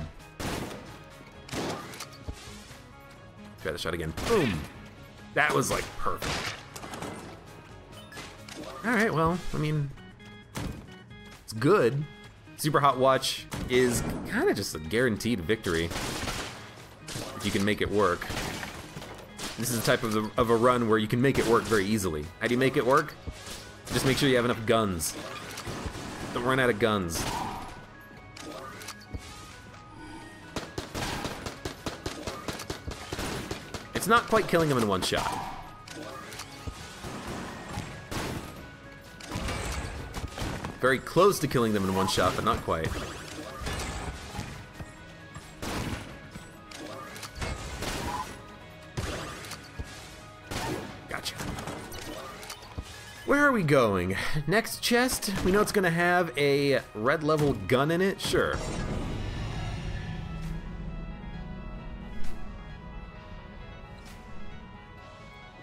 Try the shot again. Boom. That was, like, perfect. Alright, well, I mean, it's good. Super Hot Watch is kind of just a guaranteed victory if you can make it work. This is the type of a run where you can make it work very easily. How do you make it work? Just make sure you have enough guns. Don't run out of guns. It's not quite killing them in one shot. Very close to killing them in one shot, but not quite. Gotcha. Where are we going? Next chest? We know it's gonna have a red level gun in it? Sure.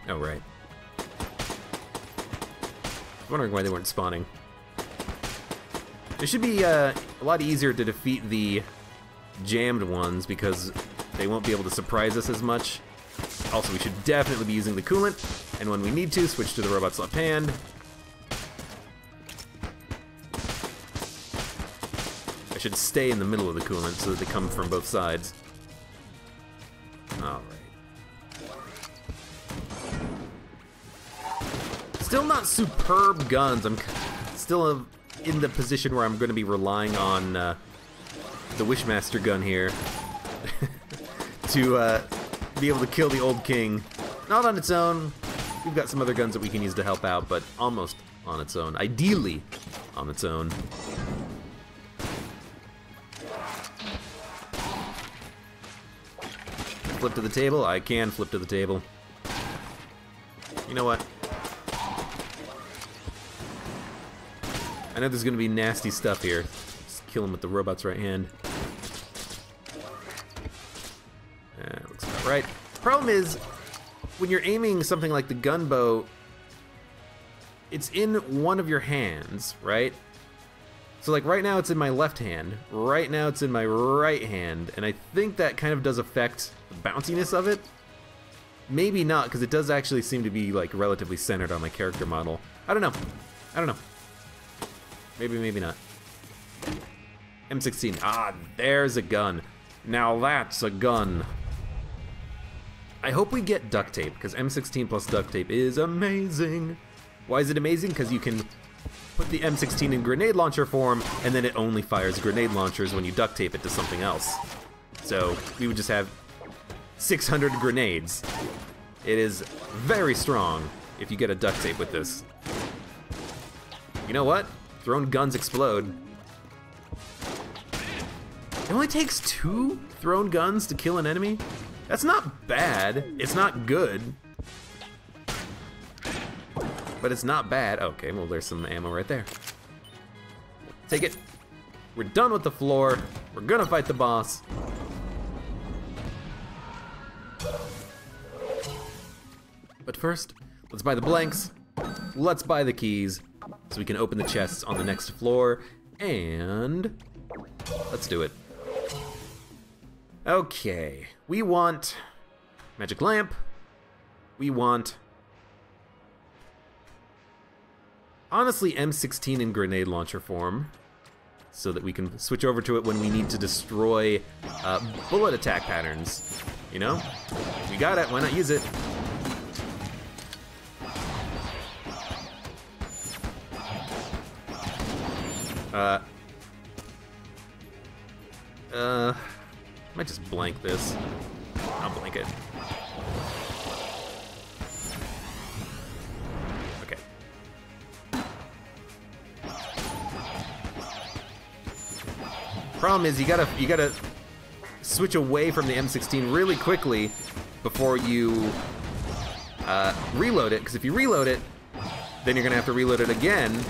Oh, right. Wondering why they weren't spawning. It should be a lot easier to defeat the jammed ones because they won't be able to surprise us as much. Also, we should definitely be using the coolant, and when we need to, switch to the robot's left hand. I should stay in the middle of the coolant so that they come from both sides. Alright. Still not superb guns. I'm still in the position where I'm going to be relying on the Wishmaster gun here to be able to kill the old king. Not on its own. We've got some other guns that we can use to help out, but almost on its own. Ideally on its own. Flip to the table? I can flip to the table. You know what? I know there's gonna be nasty stuff here. Just kill him with the robot's right hand. Looks about right. Problem is, when you're aiming something like the gunbow, it's in one of your hands, right? So like right now it's in my left hand, right now it's in my right hand, and I think that kind of does affect the bounciness of it. Maybe not, because it does actually seem to be like relatively centered on my character model. I don't know. I don't know. Maybe, maybe not. M16. Ah, there's a gun. Now that's a gun. I hope we get duct tape, because M16 plus duct tape is amazing. Why is it amazing? Because you can put the M16 in grenade launcher form, and then it only fires grenade launchers when you duct tape it to something else. So we would just have 600 grenades. It is very strong if you get a duct tape with this. You know what? Thrown guns explode. It only takes 2 thrown guns to kill an enemy? That's not bad. It's not good. But it's not bad. Okay, well there's some ammo right there. Take it. We're done with the floor. We're gonna fight the boss. But first, let's buy the blanks. Let's buy the keys so we can open the chests on the next floor. And let's do it. Okay, we want magic lamp. We want, honestly, M16 in grenade launcher form, so that we can switch over to it when we need to destroy bullet attack patterns. You know, we got it. Why not use it? Might just blank this. I'll blank it. Okay. Problem is, you gotta switch away from the M16 really quickly before you reload it, because if you reload it, then you're gonna have to reload it again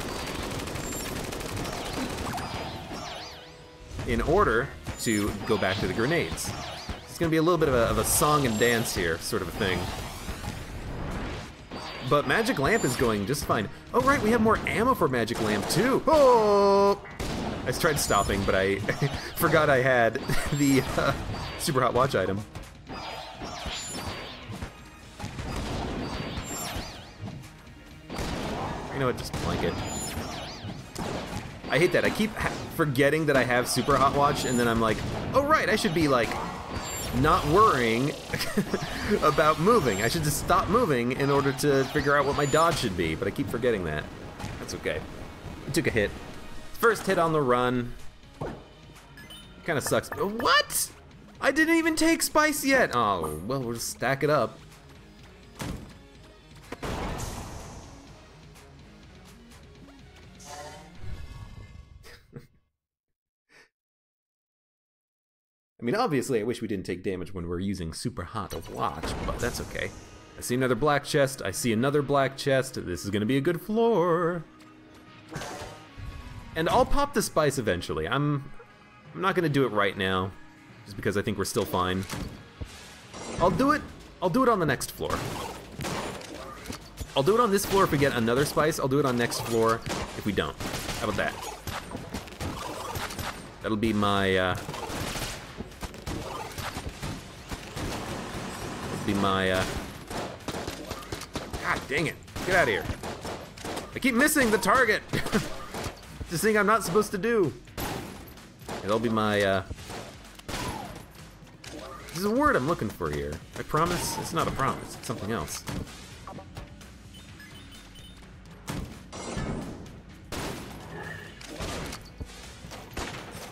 in order to go back to the grenades. It's gonna be a little bit of a song and dance here, sort of a thing. But Magic Lamp is going just fine. Oh right, we have more ammo for Magic Lamp too. Oh! I tried stopping, but I forgot I had the Super Hot Watch item. You know what, just blank it. I hate that. I keep forgetting that I have Super Hot Watch, and then I'm like, oh right, I should be like not worrying about moving. I should just stop moving in order to figure out what my dodge should be, but I keep forgetting that. That's okay. I took a hit. First hit on the run. Kind of sucks. What? I didn't even take spice yet. Oh, well, we'll just stack it up. I mean, obviously, I wish we didn't take damage when we're using Super Hot Watch, but that's okay. I see another black chest. I see another black chest. This is gonna be a good floor. And I'll pop the spice eventually. I'm not gonna do it right now, just because I think we're still fine. I'll do it on the next floor. I'll do it on this floor if we get another spice. I'll do it on next floor if we don't. How about that? That'll be my, God dang it. Get out of here. I keep missing the target. This thing I'm not supposed to do. It'll be my, This is a word I'm looking for here. I promise it's not a promise. It's something else.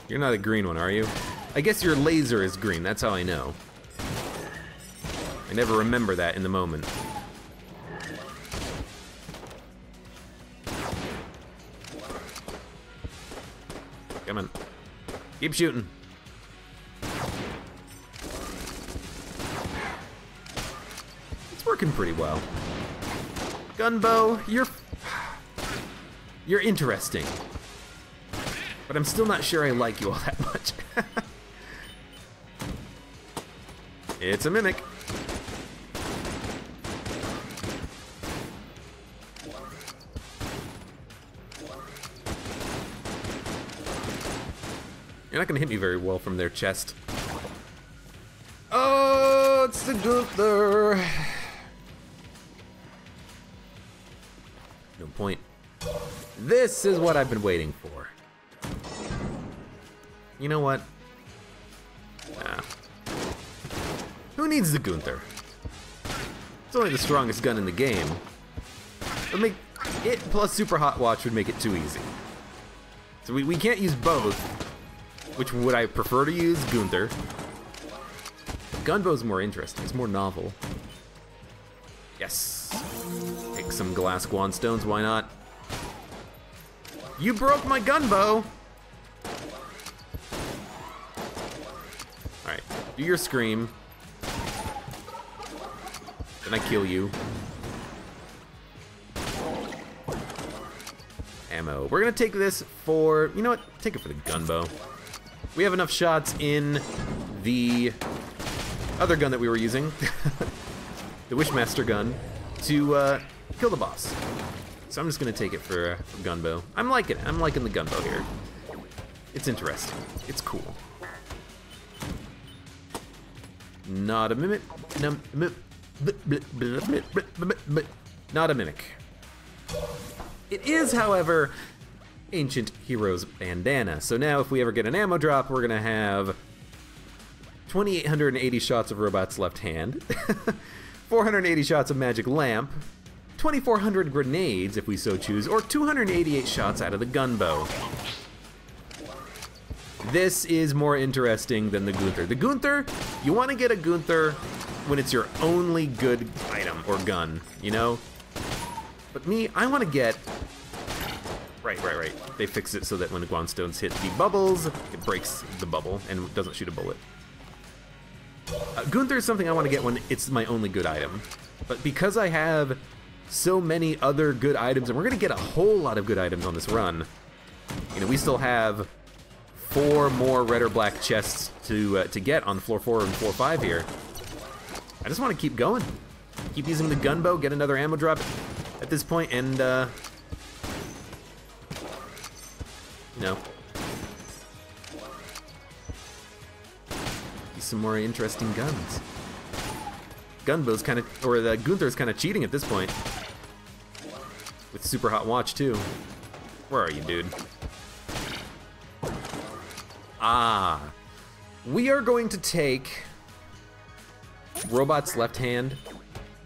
You're not a green one, are you? I guess your laser is green. That's how I know. I never remember that in the moment. Come on. Keep shooting. It's working pretty well. Gunbow, you're interesting. But I'm still not sure I like you all that much. It's a mimic. You're not gonna hit me very well from their chest. Oh, it's the Gunther. No point. This is what I've been waiting for. You know what? Nah. Who needs the Gunther? It's only the strongest gun in the game. It'll make it plus Super Hot Watch would make it too easy. So we can't use both. Which would I prefer to use? Gunther. Gunbow's more interesting. It's more novel. Yes. Take some glass guanstones. Why not? You broke my gunbow. All right. Do your scream. Then I kill you. Ammo. We're gonna take this for, you know what? Take it for the gunbow. We have enough shots in the other gun that we were using, the Wishmaster gun, to kill the boss. So I'm just gonna take it for gunbow. I'm liking it. I'm liking the gunbow here. It's interesting. It's cool. Not a mimic. Not a mimic. It is, however, Ancient Heroes Bandana. So now if we ever get an ammo drop, we're gonna have 2,880 shots of Robot's Left Hand, 480 shots of Magic Lamp, 2,400 grenades if we so choose, or 288 shots out of the gunbow. This is more interesting than the Gunther. The Gunther, you want to get a Gunther when it's your only good item or gun, you know? But me, I want to get... Right. They fix it so that when the Guanstones hit the bubbles, it breaks the bubble and doesn't shoot a bullet. Gunther is something I want to get when it's my only good item. But because I have so many other good items, and we're going to get a whole lot of good items on this run, you know, we still have 4 more red or black chests to get on floor 4 and floor 5 here. I just want to keep going. Keep using the gunbow, get another ammo drop at this point, and, you know, use some more interesting guns. Gunbow's kind of, or the Gunther's kind of cheating at this point. With Super Hot Watch, too. Where are you, dude? Ah. We are going to take Robot's Left Hand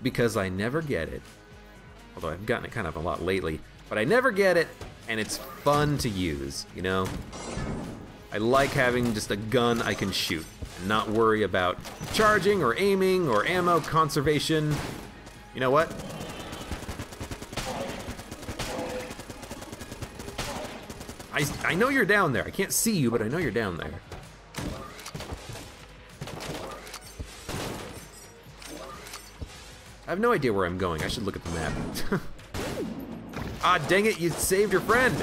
because I never get it. Although I've gotten it kind of a lot lately. But I never get it, and it's fun to use, you know? I like having just a gun I can shoot and not worry about charging or aiming or ammo conservation. You know what? I know you're down there. I can't see you, but I know you're down there. I have no idea where I'm going. I should look at the map. Ah, dang it, you saved your friend!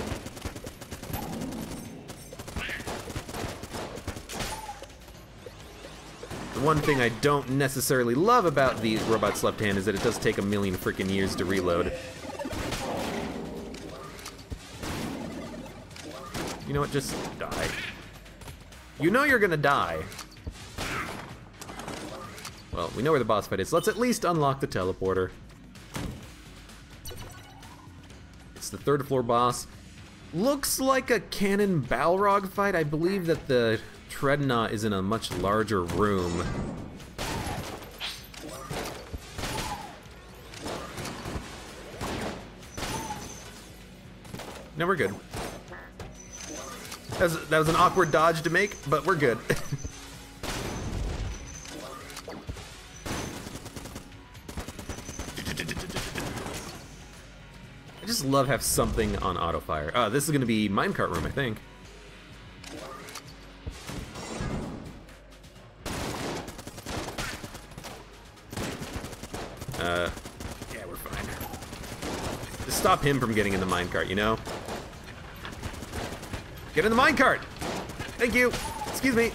The one thing I don't necessarily love about the Robot's Left Hand is that it does take a million freaking years to reload. You know what, just die. You know you're gonna die. Well, we know where the boss fight is. Let's at least unlock the teleporter. It's the 3rd floor boss. Looks like a cannon Balrog fight. I believe that the Treadnought is in a much larger room. No, we're good. That was an awkward dodge to make, but we're good. I just love have something on auto fire. Oh, this is gonna be minecart room, I think. Yeah, we're fine. Just stop him from getting in the minecart, you know? Get in the minecart! Thank you! Excuse me!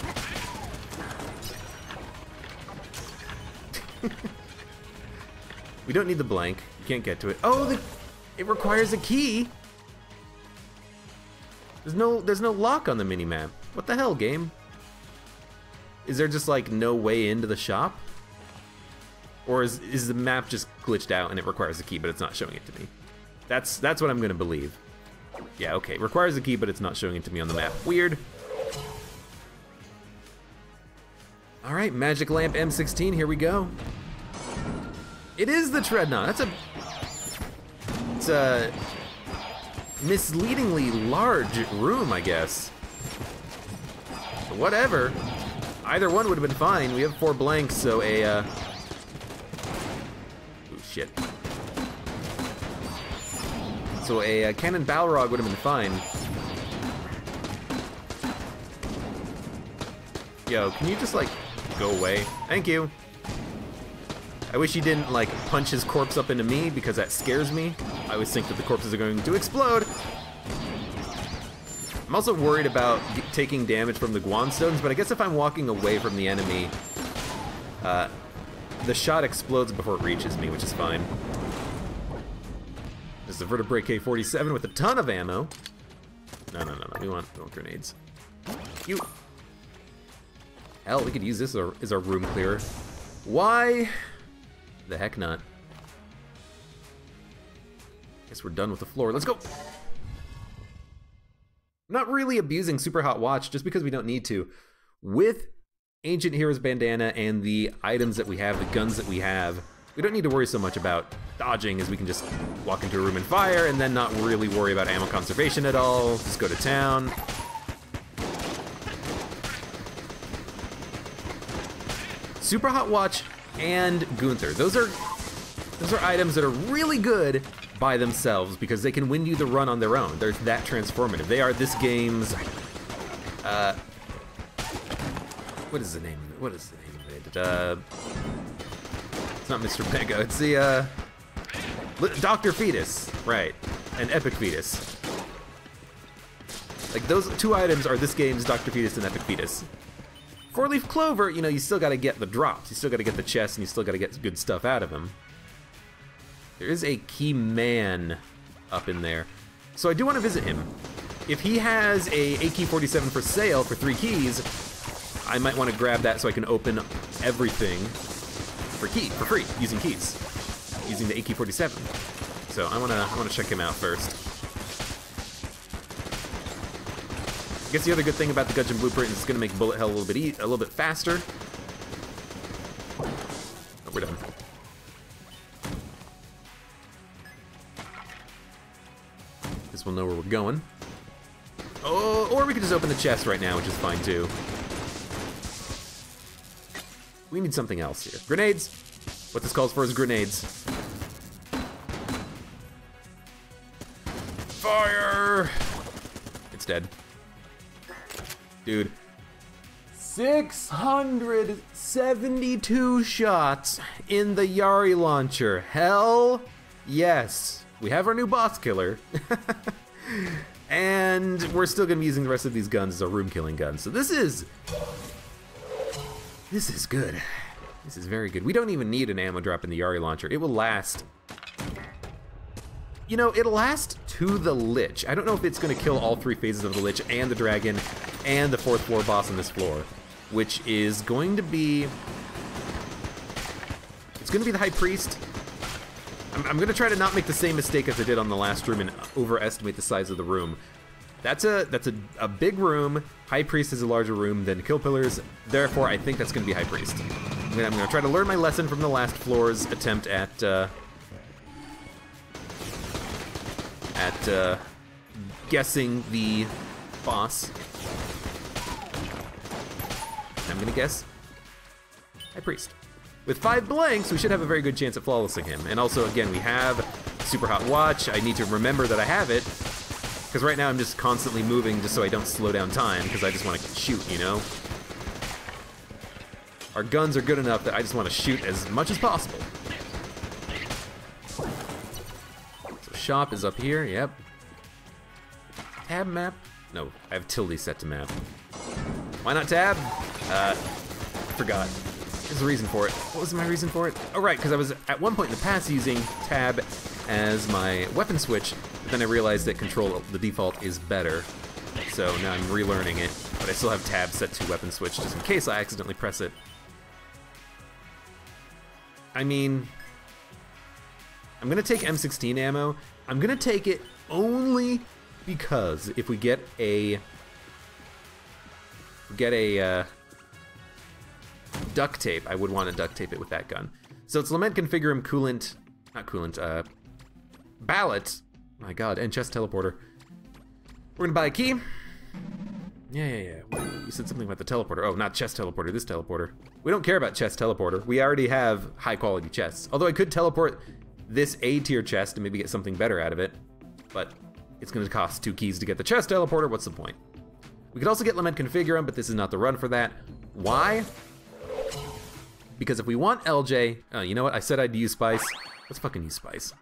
We don't need the blank. You can't get to it. Oh, it requires a key! There's no lock on the minimap. What the hell, game? Is there just like no way into the shop? Or is the map just glitched out and it requires a key but it's not showing it to me? That's what I'm gonna believe. Yeah, okay, it requires a key but it's not showing it to me on the map. Weird. Alright, Magic Lamp M16, here we go. It is the Dreadnought. It's a misleadingly large room, I guess. But whatever. Either one would have been fine. We have 4 blanks, so a, ooh, shit. So a cannon Balrog would have been fine. Yo, can you just, like, go away? Thank you. I wish he didn't, like, punch his corpse up into me, because that scares me. I always think that the corpses are going to explode. I'm also worried about taking damage from the Guanstones, but I guess if I'm walking away from the enemy, the shot explodes before it reaches me, which is fine. This is a Vertebrae K-47 with a ton of ammo. No. We want grenades. You. Hell, we could use this as our room clearer. Why? The heck not. Guess we're done with the floor. Let's go. I'm not really abusing Super Hot Watch just because we don't need to. With Ancient Heroes Bandana and the items that we have, the guns that we have, we don't need to worry so much about dodging, as we can just walk into a room and fire and then not really worry about ammo conservation at all. Just go to town. Super Hot Watch and Gunther. Those are items that are really good by themselves because they can win you the run on their own. They're that transformative. They are this game's what is the name of it? What is the name of it? It's not Mr. Mega. It's the Dr. Fetus, right? And Epic Fetus. Like, those 2 items are this game's Dr. Fetus and Epic Fetus. 4-leaf Clover, you know, you still gotta get the drops. You still gotta get the chest, and you still gotta get good stuff out of him. There is a key man up in there. So I do want to visit him. If he has a AK-47 for sale for 3 keys, I might want to grab that so I can open everything for free, using keys. Using the AK-47. So I wanna check him out first. I guess the other good thing about the Gungeon Blueprint is it's gonna make bullet hell a little bit faster. Oh, we're done. Guess we'll know where we're going. Oh, or we could just open the chest right now, which is fine too. We need something else here. Grenades. What this calls for is grenades. Fire! It's dead. Dude, 672 shots in the Yari launcher. Hell yes. We have our new boss killer. And we're still gonna be using the rest of these guns as our room killing guns. So this is good. This is very good. We don't even need an ammo drop in the Yari launcher. It will last. You know, it'll last to the Lich. I don't know if it's going to kill all 3 phases of the Lich and the Dragon and the 4th floor boss on this floor, which is going to be... It's going to be the High Priest. I'm going to try to not make the same mistake as I did on the last room and overestimate the size of the room. That's a big room. High Priest is a larger room than Kill Pillars. Therefore, I think that's going to be High Priest. I'm going to try to learn my lesson from the last floor's attempt at guessing the boss. I'm gonna guess High Priest. With 5 blanks, we should have a very good chance at flawlessing him. And also, again, we have Super Hot Watch. I need to remember that I have it, because right now I'm just constantly moving just so I don't slow down time, because I just want to shoot, you know? Our guns are good enough that I just want to shoot as much as possible. Shop is up here, yep. Tab map? No, I have tilde set to map. Why not tab? Forgot. There's a reason for it. What was my reason for it? Oh right, because I was at one point in the past using tab as my weapon switch, but then I realized that control, the default, is better. So now I'm relearning it, but I still have tab set to weapon switch just in case I accidentally press it. I mean, I'm gonna take M16 ammo. I'm gonna take it only because if we get a duct tape, I would want to duct tape it with that gun. So it's Lament, Configurum, Coolant, not Coolant, Ballot, my god, and Chest Teleporter. We're gonna buy a key. Yeah. You said something about the teleporter. Oh, not Chest Teleporter, this teleporter. We don't care about Chest Teleporter. We already have high quality chests. Although I could teleport this A tier chest and maybe get something better out of it. But it's gonna cost 2 keys to get the Chest Teleporter, what's the point? We could also get Lament Configurum, but this is not the run for that. Why? Because if we want LJ, oh, you know what? I said I'd use Spice. Let's fucking use Spice.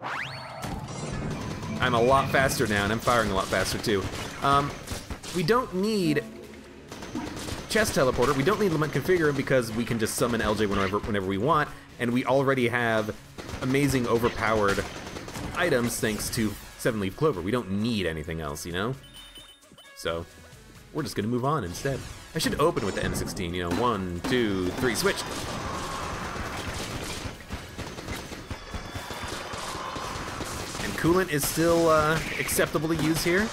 I'm a lot faster now, and I'm firing a lot faster too. We don't need Chest Teleporter. We don't need Lament Configurum because we can just summon LJ whenever we want, and we already have amazing overpowered items thanks to 7-Leaf Clover. We don't need anything else, you know? So, we're just gonna move on instead. I should open with the N16, you know, 1, 2, 3, switch! And Coolant is still acceptable to use here.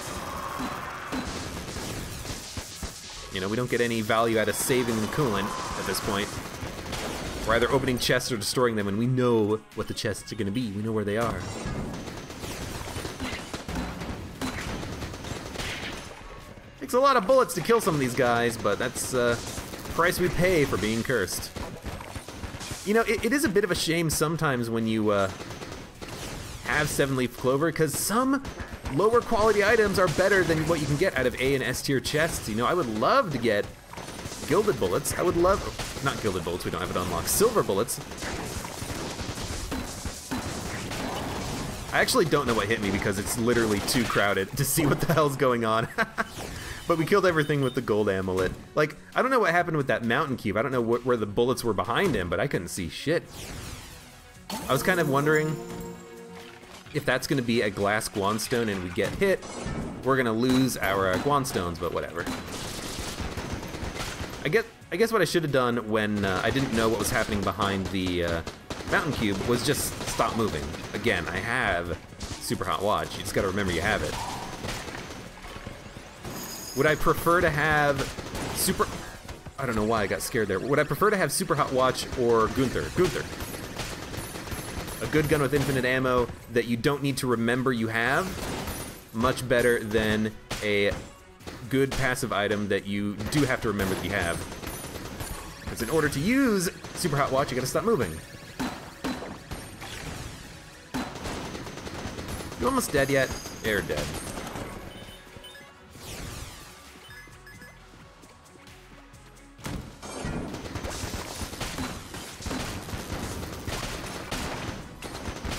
You know, we don't get any value out of saving the Coolant at this point. We're either opening chests or destroying them, and we know what the chests are gonna be. We know where they are. Takes a lot of bullets to kill some of these guys, but that's the price we pay for being cursed. You know, it is a bit of a shame sometimes when you have 7-Leaf Clover, because some lower quality items are better than what you can get out of A and S tier chests. You know, I would love to get Gilded Bullets. I would love, not Gilded Bullets, we don't have it unlocked, Silver Bullets. I actually don't know what hit me because it's literally too crowded to see what the hell's going on. But we killed everything with the gold amulet. Like, I don't know what happened with that mountain cube. I don't know where the bullets were behind him, but I couldn't see shit. I was kind of wondering if that's gonna be a glass Guanstone and we get hit, we're gonna lose our Guanstones, but whatever. I guess what I should have done when I didn't know what was happening behind the mountain cube was just stop moving. Again, I have Super Hot Watch. You just gotta remember you have it. Would I prefer to have Super... I don't know why I got scared there. Would I prefer to have Super Hot Watch or Gunther? Gunther. A good gun with infinite ammo that you don't need to remember you have. Much better than a good passive item that you do have to remember that you have. Because in order to use Super Hot Watch, you gotta stop moving. You almost dead yet? You're dead.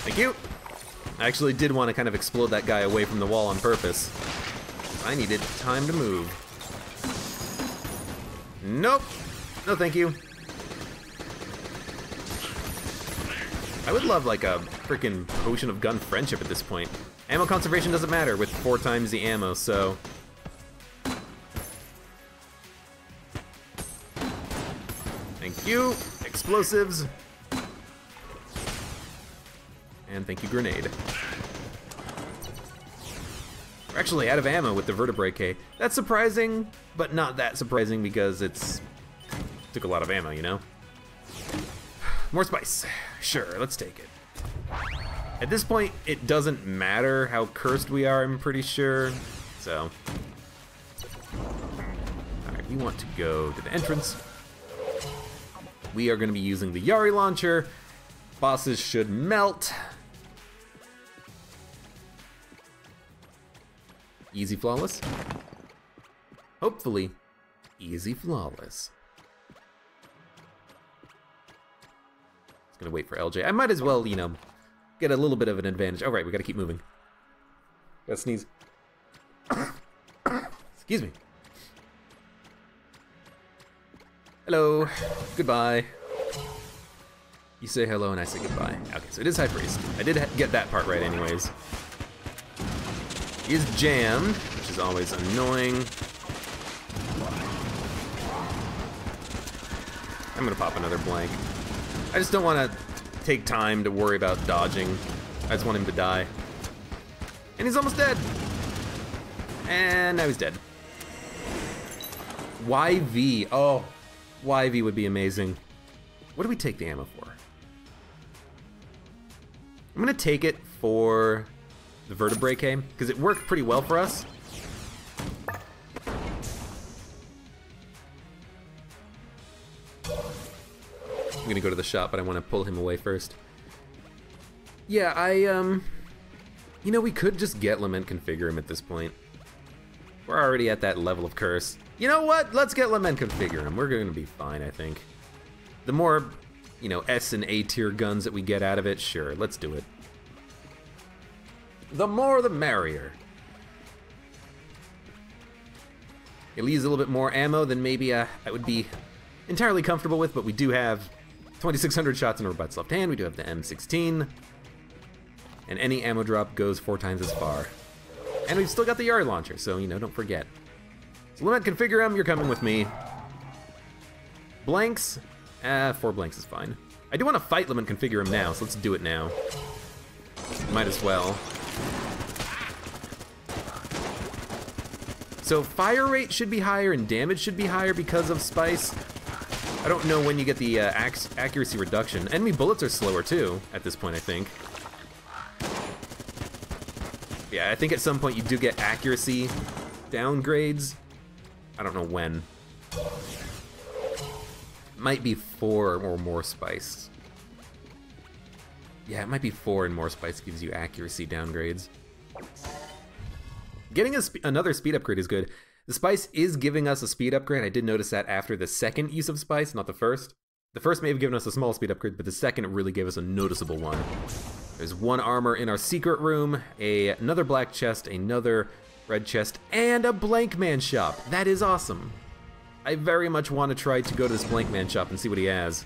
Thank you. I actually did want to kind of explode that guy away from the wall on purpose. I needed time to move. Nope. No, thank you. I would love like a freaking potion of gun friendship at this point. Ammo conservation doesn't matter with 4 times the ammo, so... Thank you. Explosives. And thank you, grenade. We're actually out of ammo with the vertebrae K. That's surprising, but not that surprising because it's... took a lot of ammo, you know? More spice. Sure, let's take it. At this point, it doesn't matter how cursed we are, I'm pretty sure. So... Alright, we want to go to the entrance. We are going to be using the Yari launcher. Bosses should melt. Easy flawless. Hopefully, easy flawless. Just gonna wait for LJ. I might as well, you know, get a little bit of an advantage. Oh, right, we gotta keep moving. Gotta sneeze. Excuse me. Hello. Goodbye. You say hello and I say goodbye. Okay, so it is High Priest. I did get that part right anyways. He is jammed, which is always annoying. I'm gonna pop another blank. I just don't want to take time to worry about dodging. I just want him to die. And he's almost dead. And now he's dead. YV. Oh, YV would be amazing. What do we take the ammo for? I'm gonna take it for the vertebrae came, because it worked pretty well for us. I'm gonna go to the shop, but I want to pull him away first. Yeah, you know, we could just get Lament Configure him at this point. We're already at that level of curse. You know what? Let's get Lament Configure him. We're gonna be fine, I think. The more, you know, S and A tier guns that we get out of it, sure, let's do it. The more the merrier. It leaves a little bit more ammo than maybe I would be entirely comfortable with, but we do have 2,600 shots in our butts left hand. We do have the M16. And any ammo drop goes 4 times as far. And we've still got the Yari launcher, so, you know, don't forget. So Lament Configure him, you're coming with me. Blanks? 4 blanks is fine. I do want to fight Lament Configure him now, so let's do it now. Might as well. So fire rate should be higher and damage should be higher because of Spice. I don't know when you get the accuracy reduction. Enemy bullets are slower too, at this point, I think. Yeah, I think at some point you do get accuracy downgrades. I don't know when. Might be 4 or more Spice. Yeah, it might be 4 and more Spice gives you accuracy downgrades. Getting another speed upgrade is good. The Spice is giving us a speed upgrade. I did notice that after the second use of Spice, not the first. The first may have given us a small speed upgrade, but the second really gave us a noticeable one. There's 1 armor in our secret room, another black chest, another red chest, and a blank man shop. That is awesome. I very much want to try to go to this blank man shop and see what he has.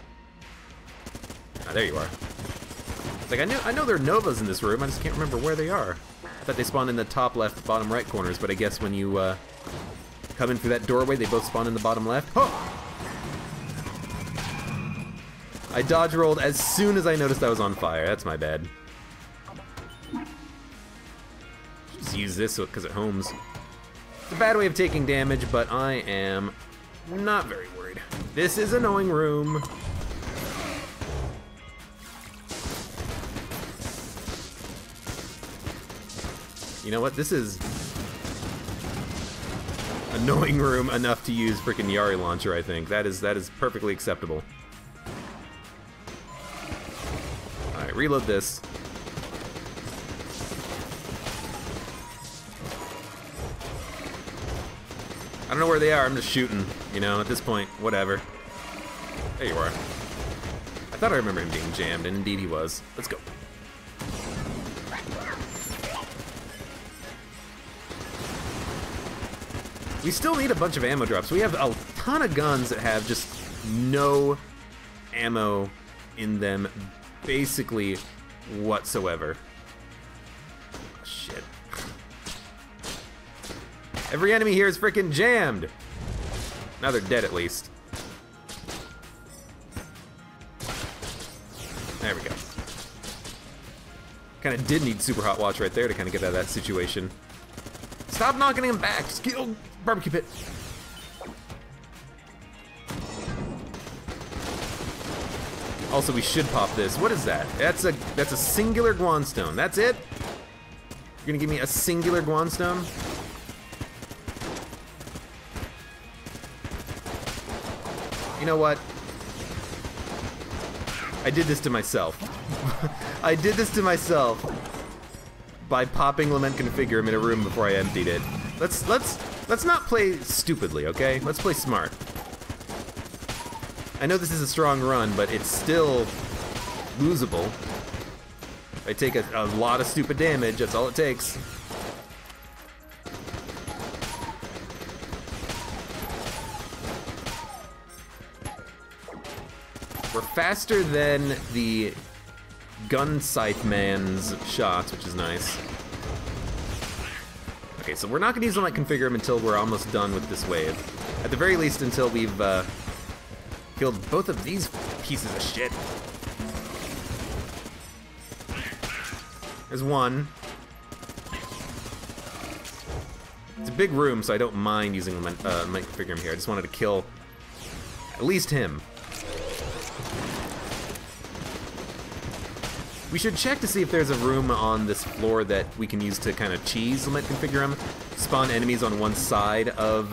Ah, there you are. It's like, I know there are Novas in this room, I just can't remember where they are. I thought they spawned in the top left, bottom right corners, but I guess when you come in through that doorway, they both spawn in the bottom left. Oh! I dodge rolled as soon as I noticed I was on fire. That's my bad. Just use this because it homes. It's a bad way of taking damage, but I am not very worried. This is an annoying room. You know what? This is annoying room enough to use freaking Yari launcher, I think. That is perfectly acceptable. Alright, reload this. I don't know where they are, I'm just shooting, you know, at this point, whatever. There you are. I thought I remember him being jammed, and indeed he was. Let's go. We still need a bunch of ammo drops. We have a ton of guns that have just no ammo in them, basically whatsoever. Oh, shit. Every enemy here is freaking jammed. Now they're dead at least. There we go. Kind of did need super hot watch right there to kind of get out of that situation. Stop knocking him back. Just kill barbecue pit. Also, we should pop this. What is that? That's a singular Guanstone. That's it? You're gonna give me a singular Guanstone? You know what? I did this to myself. I did this to myself by popping Lament Configure him in a room before I emptied it. Let's not play stupidly, okay? Let's play smart. I know this is a strong run, but it's still losable. If I take a lot of stupid damage, that's all it takes. We're faster than the gun scythe man's shots, which is nice. Okay, so we're not gonna use Lament Configure him until we're almost done with this wave. At the very least, until we've killed both of these pieces of shit. There's one. It's a big room, so I don't mind using Lament Configure him here. I just wanted to kill at least him. We should check to see if there's a room on this floor that we can use to kind of cheese Lament Configurum. Spawn enemies on one side of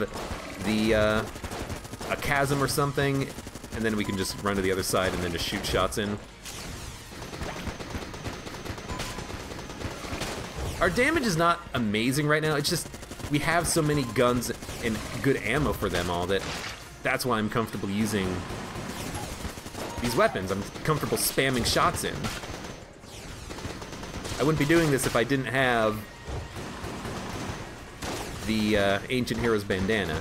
the, a chasm or something, and then we can just run to the other side and then just shoot shots in. Our damage is not amazing right now, it's just we have so many guns and good ammo for them all that that's why I'm comfortable using these weapons. I'm comfortable spamming shots in. I wouldn't be doing this if I didn't have the Ancient Hero's bandana.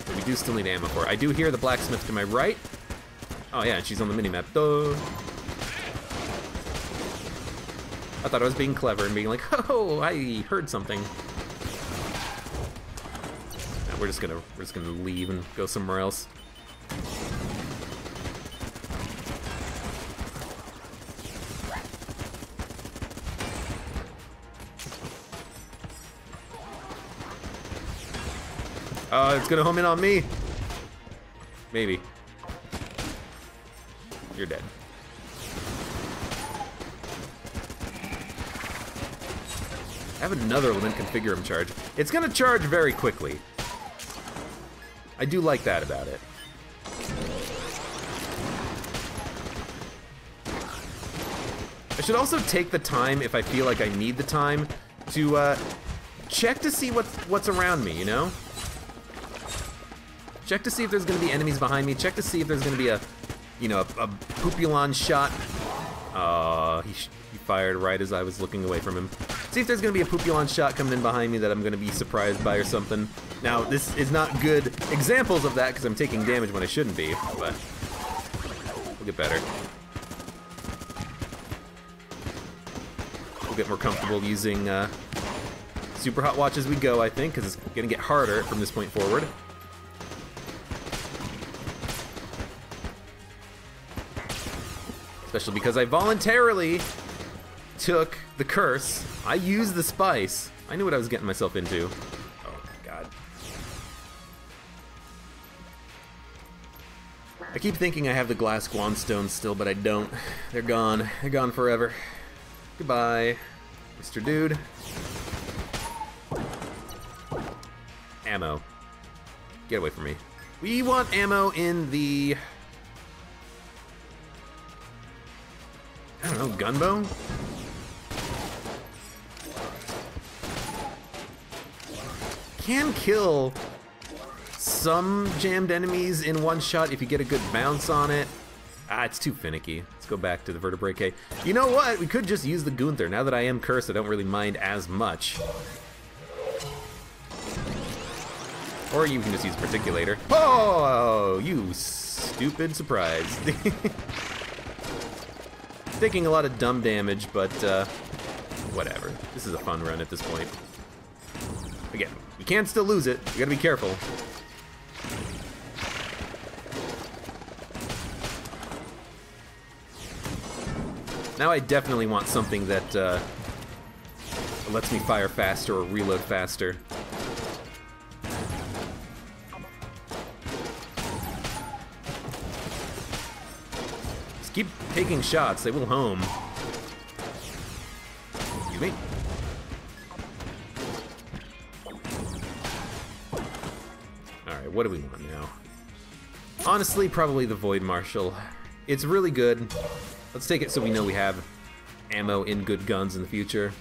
But we do still need ammo for it. I do hear the blacksmith to my right. Oh yeah, she's on the minimap. Duh. I thought I was being clever and being like, oh, I heard something. Nah, we're just gonna leave and go somewhere else. It's gonna home in on me. Maybe. You're dead. I have another Lament Configurum charge. It's gonna charge very quickly. I do like that about it. I should also take the time, if I feel like I need the time, to check to see what's around me, you know? Check to see if there's gonna be enemies behind me. Check to see if there's gonna be a Pupulon shot. He fired right as I was looking away from him. See if there's gonna be a Pupulon shot coming in behind me that I'm gonna be surprised by or something. Now, this is not good examples of that because I'm taking damage when I shouldn't be, but we'll get better. We'll get more comfortable using Super Hot Watch as we go, I think, because it's gonna get harder from this point forward. Especially because I voluntarily took the curse. I used the spice. I knew what I was getting myself into. Oh my god. I keep thinking I have the glass Guanstones still, but I don't. They're gone. They're gone forever. Goodbye, Mr. Dude. Ammo. Get away from me. We want ammo in the... I don't know, gunbow? Can kill some jammed enemies in one shot if you get a good bounce on it. Ah, it's too finicky. Let's go back to the Vertebrae. You know what? We could just use the Gunther. Now that I am cursed, I don't really mind as much. Or you can just use Particulator. Oh, you stupid surprise. Taking a lot of dumb damage, but whatever. This is a fun run at this point. Again, you can still lose it. You gotta be careful. Now I definitely want something that lets me fire faster or reload faster. Keep taking shots, they will home. Excuse me. Alright, what do we want now? Honestly, probably the Void Marshal. It's really good. Let's take it so we know we have ammo in good guns in the future.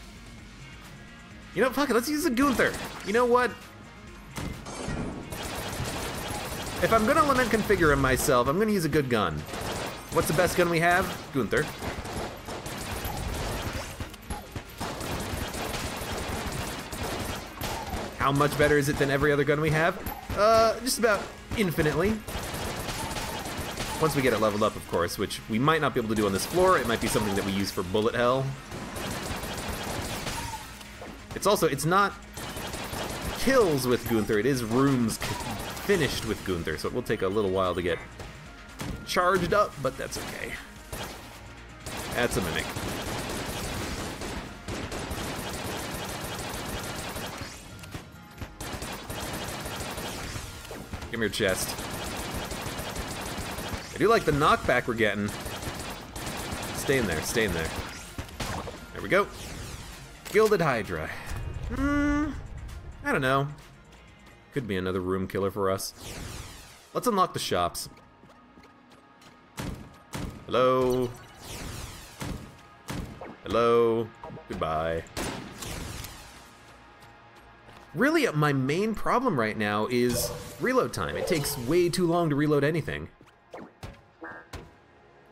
You know, fuck it, let's use the Gunther. You know what? If I'm gonna Lament Configurum myself, I'm gonna use a good gun. What's the best gun we have? Gunther. How much better is it than every other gun we have? Just about infinitely. Once we get it leveled up, of course, which we might not be able to do on this floor. It might be something that we use for bullet hell. It's not kills with Gunther, it is rooms finished with Gunther, so it will take a little while to get charged up, but that's okay. That's a mimic. Give me your chest. I do like the knockback we're getting. It's stay in there, stay in there. There we go. Gilded Hydra. I don't know. Could be another room killer for us. Let's unlock the shops. Hello? Hello? Goodbye. Really, my main problem right now is reload time. It takes way too long to reload anything.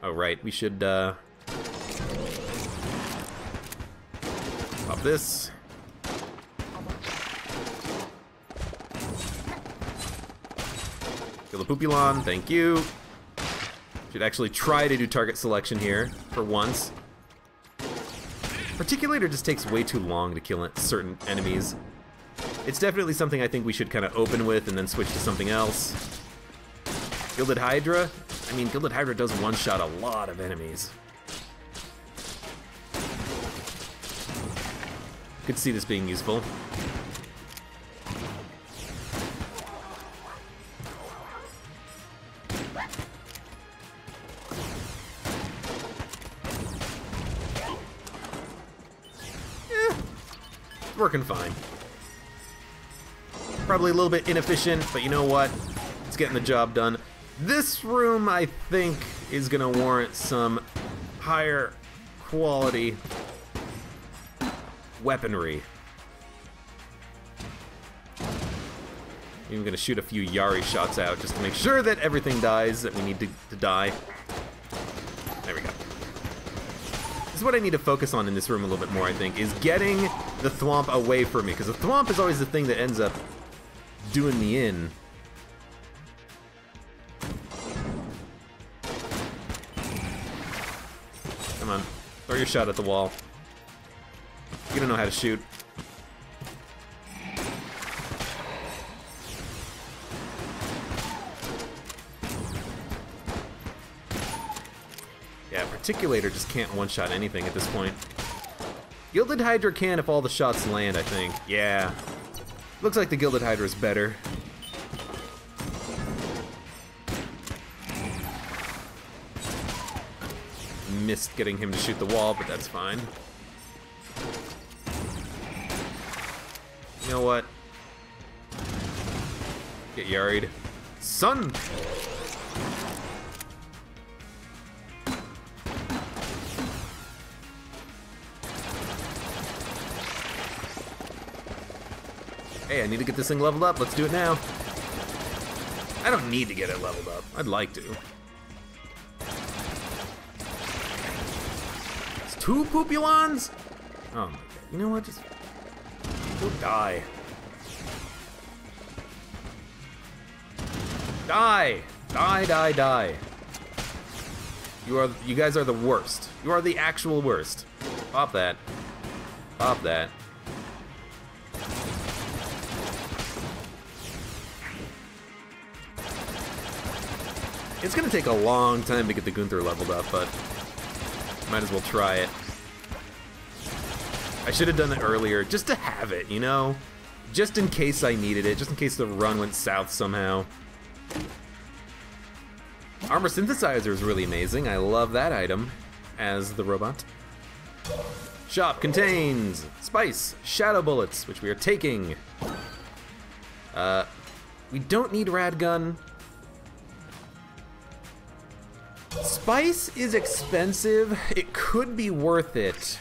Oh, right, we should, pop this. Kill the Poopulon, thank you. Should actually try to do target selection here, for once. Particulator just takes way too long to kill certain enemies. It's definitely something I think we should kind of open with and then switch to something else. Gilded Hydra? I mean, Gilded Hydra does one-shot a lot of enemies. Could see this being useful. Working fine. Probably a little bit inefficient, but you know what? It's getting the job done. This room, I think, is gonna warrant some higher quality weaponry. I'm gonna shoot a few Yari shots out just to make sure that everything dies that we need to die. There we go. This is what I need to focus on in this room a little bit more, I think, is getting the Thwomp away from me, because the Thwomp is always the thing that ends up doing me in. Come on, throw your shot at the wall. You don't know how to shoot. Yeah, Particulator just can't one-shot anything at this point. Gilded Hydra can if all the shots land, I think. Yeah. Looks like the Gilded Hydra is better. Missed getting him to shoot the wall, but that's fine. You know what? Get Yari'd. Son! Hey, I need to get this thing leveled up. Let's do it now. I don't need to get it leveled up. I'd like to. It's 2 Poopulons? Oh my god. You know what? Just go die. Die! Die, die, die. You guys are the worst. You are the actual worst. Pop that. Pop that. It's gonna take a long time to get the Gunther leveled up, but might as well try it. I should have done it earlier, just to have it, you know? Just in case I needed it, just in case the run went south somehow. Armor Synthesizer is really amazing. I love that item as the robot. Shop contains Spice, Shadow Bullets, which we are taking. We don't need Radgun. Spice is expensive. It could be worth it.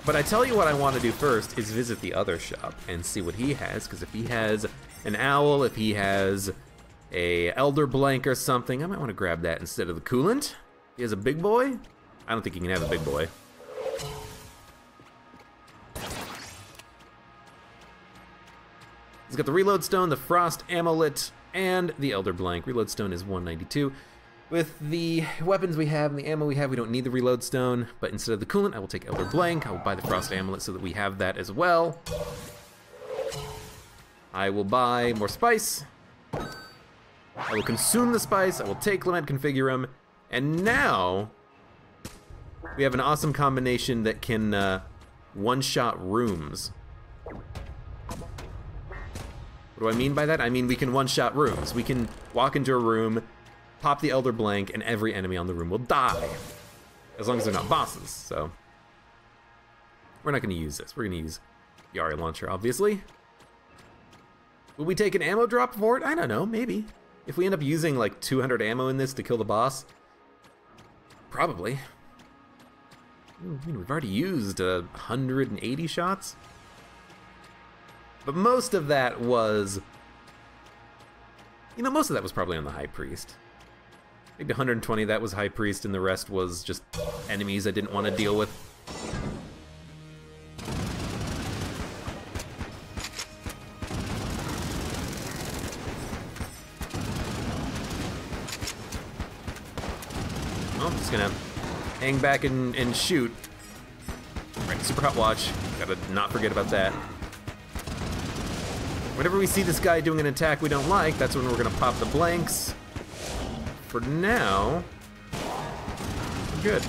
But I tell you what I want to do first is visit the other shop and see what he has, because if he has an owl, if he has a Elder Blank or something, I might want to grab that instead of the coolant. He has a big boy? I don't think he can have a big boy. He's got the Reload Stone, the Frost Amulet, and the Elder Blank. Reload Stone is 192. With the weapons we have and the ammo we have, we don't need the Reload Stone, but instead of the coolant, I will take Elder Blank. I will buy the Frost Amulet so that we have that as well. I will buy more Spice. I will consume the Spice. I will take Lament Configurum. And now, we have an awesome combination that can one-shot rooms. What do I mean by that? I mean we can one-shot rooms. We can walk into a room, pop the Elder Blank, and every enemy on the room will die. As long as they're not bosses, so. We're not going to use this. We're going to use Yari Launcher, obviously. Will we take an ammo drop for it? I don't know, maybe. If we end up using like 200 ammo in this to kill the boss, probably. Ooh, I mean, we've already used 180 shots. But most of that was, you know, most of that was probably on the High Priest. Maybe 120 of that was High Priest, and the rest was just enemies I didn't want to deal with. Well, I'm just gonna hang back and shoot. Right, super hot watch. Gotta not forget about that. Whenever we see this guy doing an attack we don't like, that's when we're gonna pop the blanks. For now, we're good.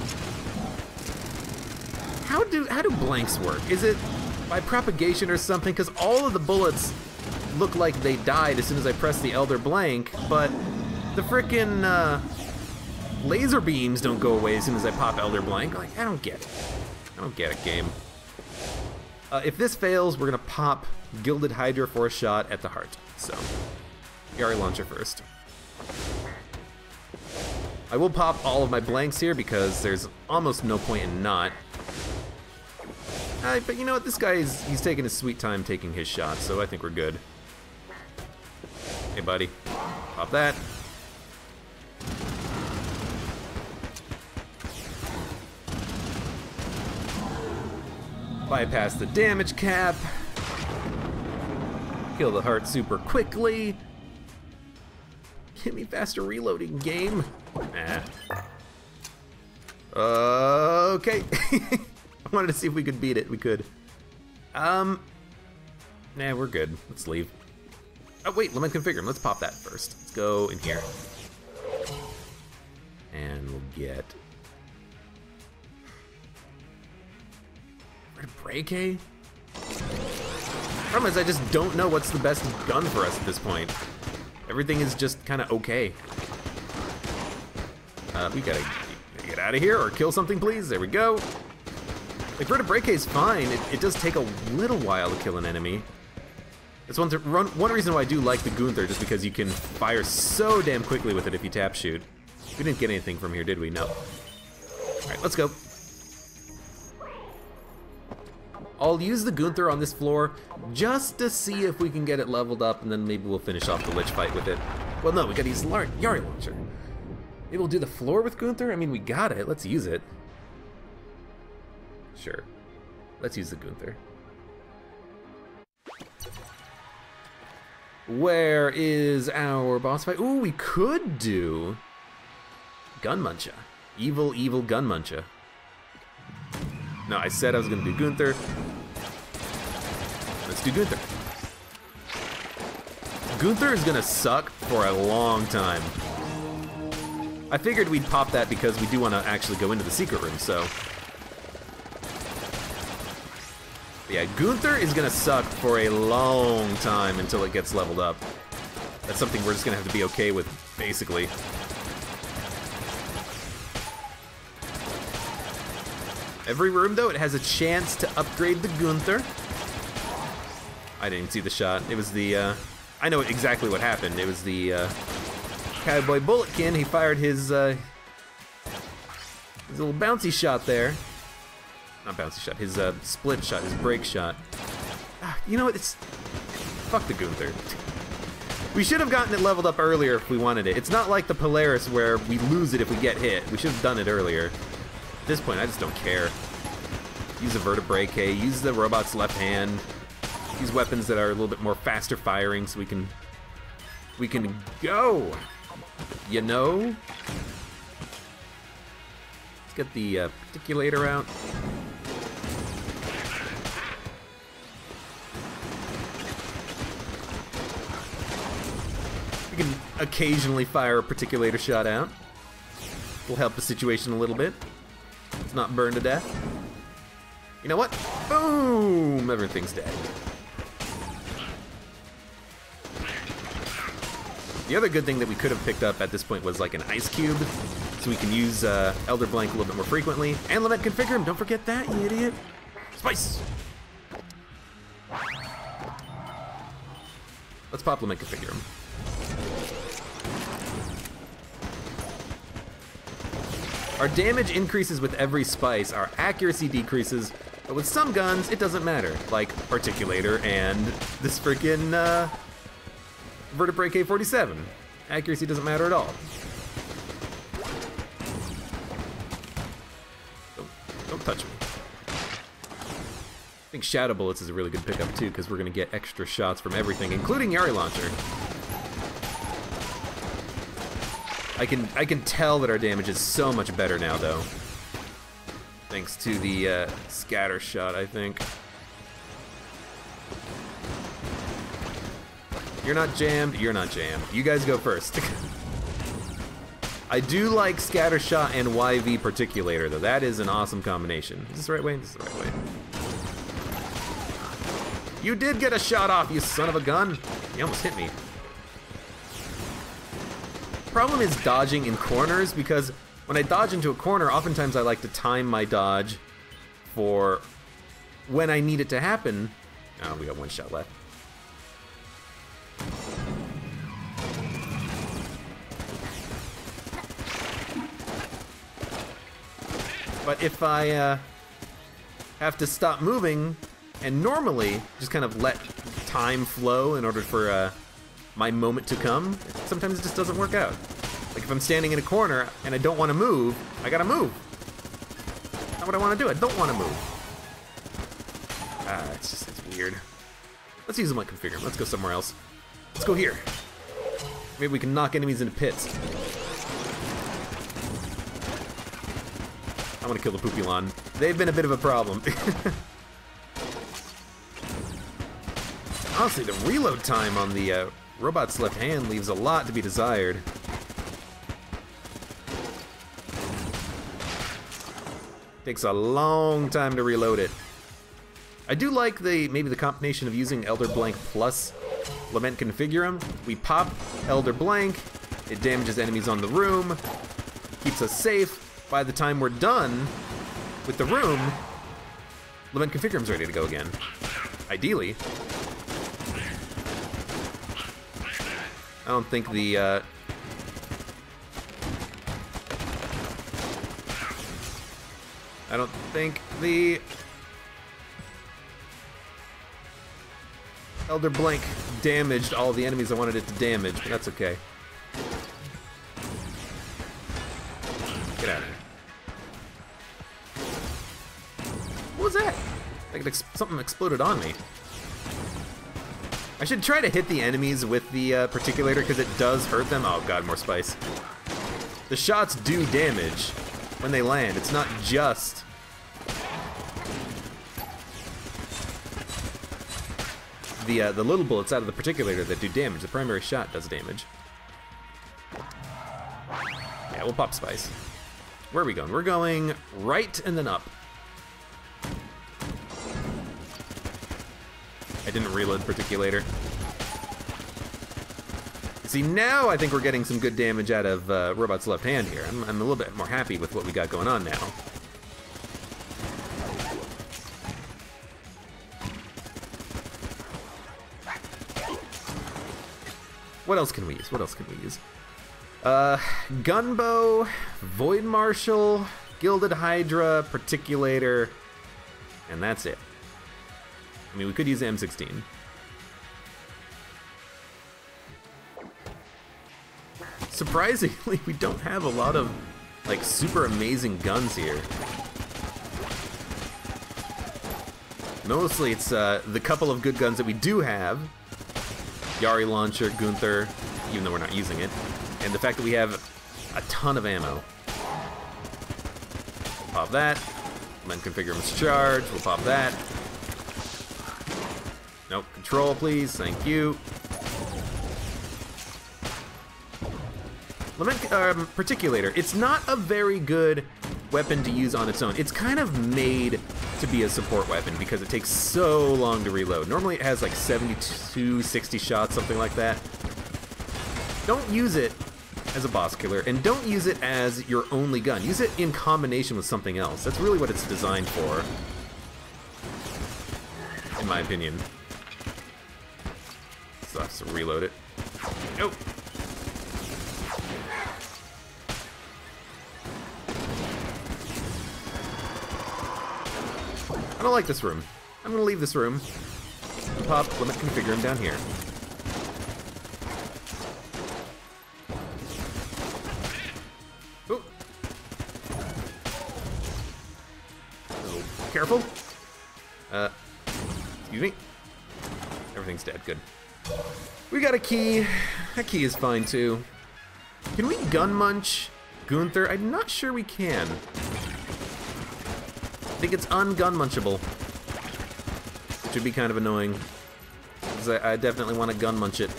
How do blanks work? Is it by propagation or something? Because all of the bullets look like they died as soon as I press the Elder Blank, but the frickin' laser beams don't go away as soon as I pop Elder Blank. Like, I don't get it. I don't get it, game. If this fails, we're gonna pop Gilded Hydra for a shot at the heart. So, Yari Launcher first. I will pop all of my blanks here because there's almost no point in not. But you know what, this guy he's taking his sweet time taking his shot, so I think we're good. Hey buddy, pop that. Bypass the damage cap. Kill the heart super quickly. Get me faster reloading, game. Okay. I wanted to see if we could beat it. We could. Nah, we're good. Let's leave. Oh, wait, let me configure them. Let's pop that first. Let's go in here. And we'll get... Brake? Problem is, I just don't know what's the best gun for us at this point. Everything is just kind of okay. We gotta get out of here or kill something, please. There we go. Like, Vertebrae is fine. It does take a little while to kill an enemy. That's one reason why I do like the Gunther, just because you can fire so damn quickly with it if you tap shoot. We didn't get anything from here, did we? No. Alright, let's go. I'll use the Gunther on this floor just to see if we can get it leveled up, and then maybe we'll finish off the Lich fight with it. Well, no, we gotta use Yari Launcher. Maybe we'll do the floor with Gunther? I mean, we got it. Let's use it. Sure. Let's use the Gunther. Where is our boss fight? Ooh, we could do Gun Muncha. Evil, evil Gun Muncha. No, I said I was gonna do Gunther. Let's do Gunther. Gunther is gonna suck for a long time. I figured we'd pop that because we do want to actually go into the secret room, so. But yeah, Gunther is gonna suck for a long time until it gets leveled up. That's something we're just gonna have to be okay with, basically. Every room, though, it has a chance to upgrade the Gunther. I didn't even see the shot. It was the, I know exactly what happened. It was the, Cowboy Bulletkin. He fired his little bouncy shot there. Not bouncy shot, his, split shot, his break shot. You know what, fuck the Gunther. We should have gotten it leveled up earlier if we wanted it. It's not like the Polaris where we lose it if we get hit. We should have done it earlier. At this point, I just don't care. Use a Vertebrae, use the robot's left hand. Use weapons that are a little bit more faster firing so we can go. You know? Let's get the articulator out. We can occasionally fire a articulator shot out. Will help the situation a little bit. It's not burned to death. You know what? Boom! Everything's dead. The other good thing that we could have picked up at this point was like an ice cube. so we can use Elder Blank a little bit more frequently. And Lament Configure him, don't forget that, you idiot. Spice! Let's pop Lament Configure him. Our damage increases with every spice, our accuracy decreases, but with some guns, it doesn't matter. Like Articulator and this freaking Vertebrae K-47. Accuracy doesn't matter at all. Don't touch me. I think Shadow Bullets is a really good pickup too, because we're gonna get extra shots from everything, including Yari Launcher. I can tell that our damage is so much better now, though. Thanks to the scatter shot, I think. You're not jammed, you're not jammed. You guys go first. I do like scatter shot and YV Particulator, though. That is an awesome combination. Is this the right way? This is the right way. You did get a shot off, you son of a gun. You almost hit me. Problem is dodging in corners, because when I dodge into a corner, oftentimes I like to time my dodge for when I need it to happen. Oh, we got one shot left. But if I have to stop moving and normally just kind of let time flow in order for my moment to come, sometimes it just doesn't work out. Like if I'm standing in a corner and I don't want to move, I gotta move. Not what I want to do. I don't want to move. It's weird. Let's use them like configure. Let's go somewhere else. Let's go here. Maybe we can knock enemies into pits. I want to kill the Pupilon. They've been a bit of a problem. Honestly, the reload time on the robot's left hand leaves a lot to be desired. Takes a long time to reload it. I do like maybe the combination of using Elder Blank plus Lament Configure him. We pop Elder Blank, it damages enemies on the room, keeps us safe. By the time we're done with the room, Lament Configure him's ready to go again. Ideally. I don't think the Elder Blank damaged all the enemies I wanted it to damage, but that's okay. Get out of here. What was that? Like something exploded on me. I should try to hit the enemies with the Particulator, because it does hurt them. Oh god, more spice. The shots do damage when they land. It's not just the little bullets out of the Particulator that do damage. The primary shot does damage. Yeah, we'll pop spice. Where are we going? We're going right and then up. I didn't reload Particulator. See, now I think we're getting some good damage out of Robot's left hand here. I'm a little bit more happy with what we got going on now. What else can we use? What else can we use? Gunbow, Void Marshal, Gilded Hydra, Particulator, and that's it. I mean, we could use the M16. Surprisingly, we don't have a lot of, like, super amazing guns here. Mostly it's the couple of good guns that we do have. Yari Launcher, Gunther, even though we're not using it. And the fact that we have a ton of ammo. Pop that. Then configure him as charge. We'll pop that. Nope, control please, thank you. Particulator, it's not a very good weapon to use on its own. It's kind of made to be a support weapon because it takes so long to reload. Normally it has like 72, 60 shots, something like that. Don't use it as a boss killer, and don't use it as your only gun. Use it in combination with something else. That's really what it's designed for, in my opinion. So I have to reload it. Nope. I don't like this room. I'm gonna leave this room. Pop, limit, configure him down here. Oh. Oh, careful. Excuse me. Everything's dead, good. We got a key. That key is fine too. Can we gun munch Gunther? I'm not sure we can. I think it's un-gun munchable, which would be kind of annoying, because I definitely want to gun munch it.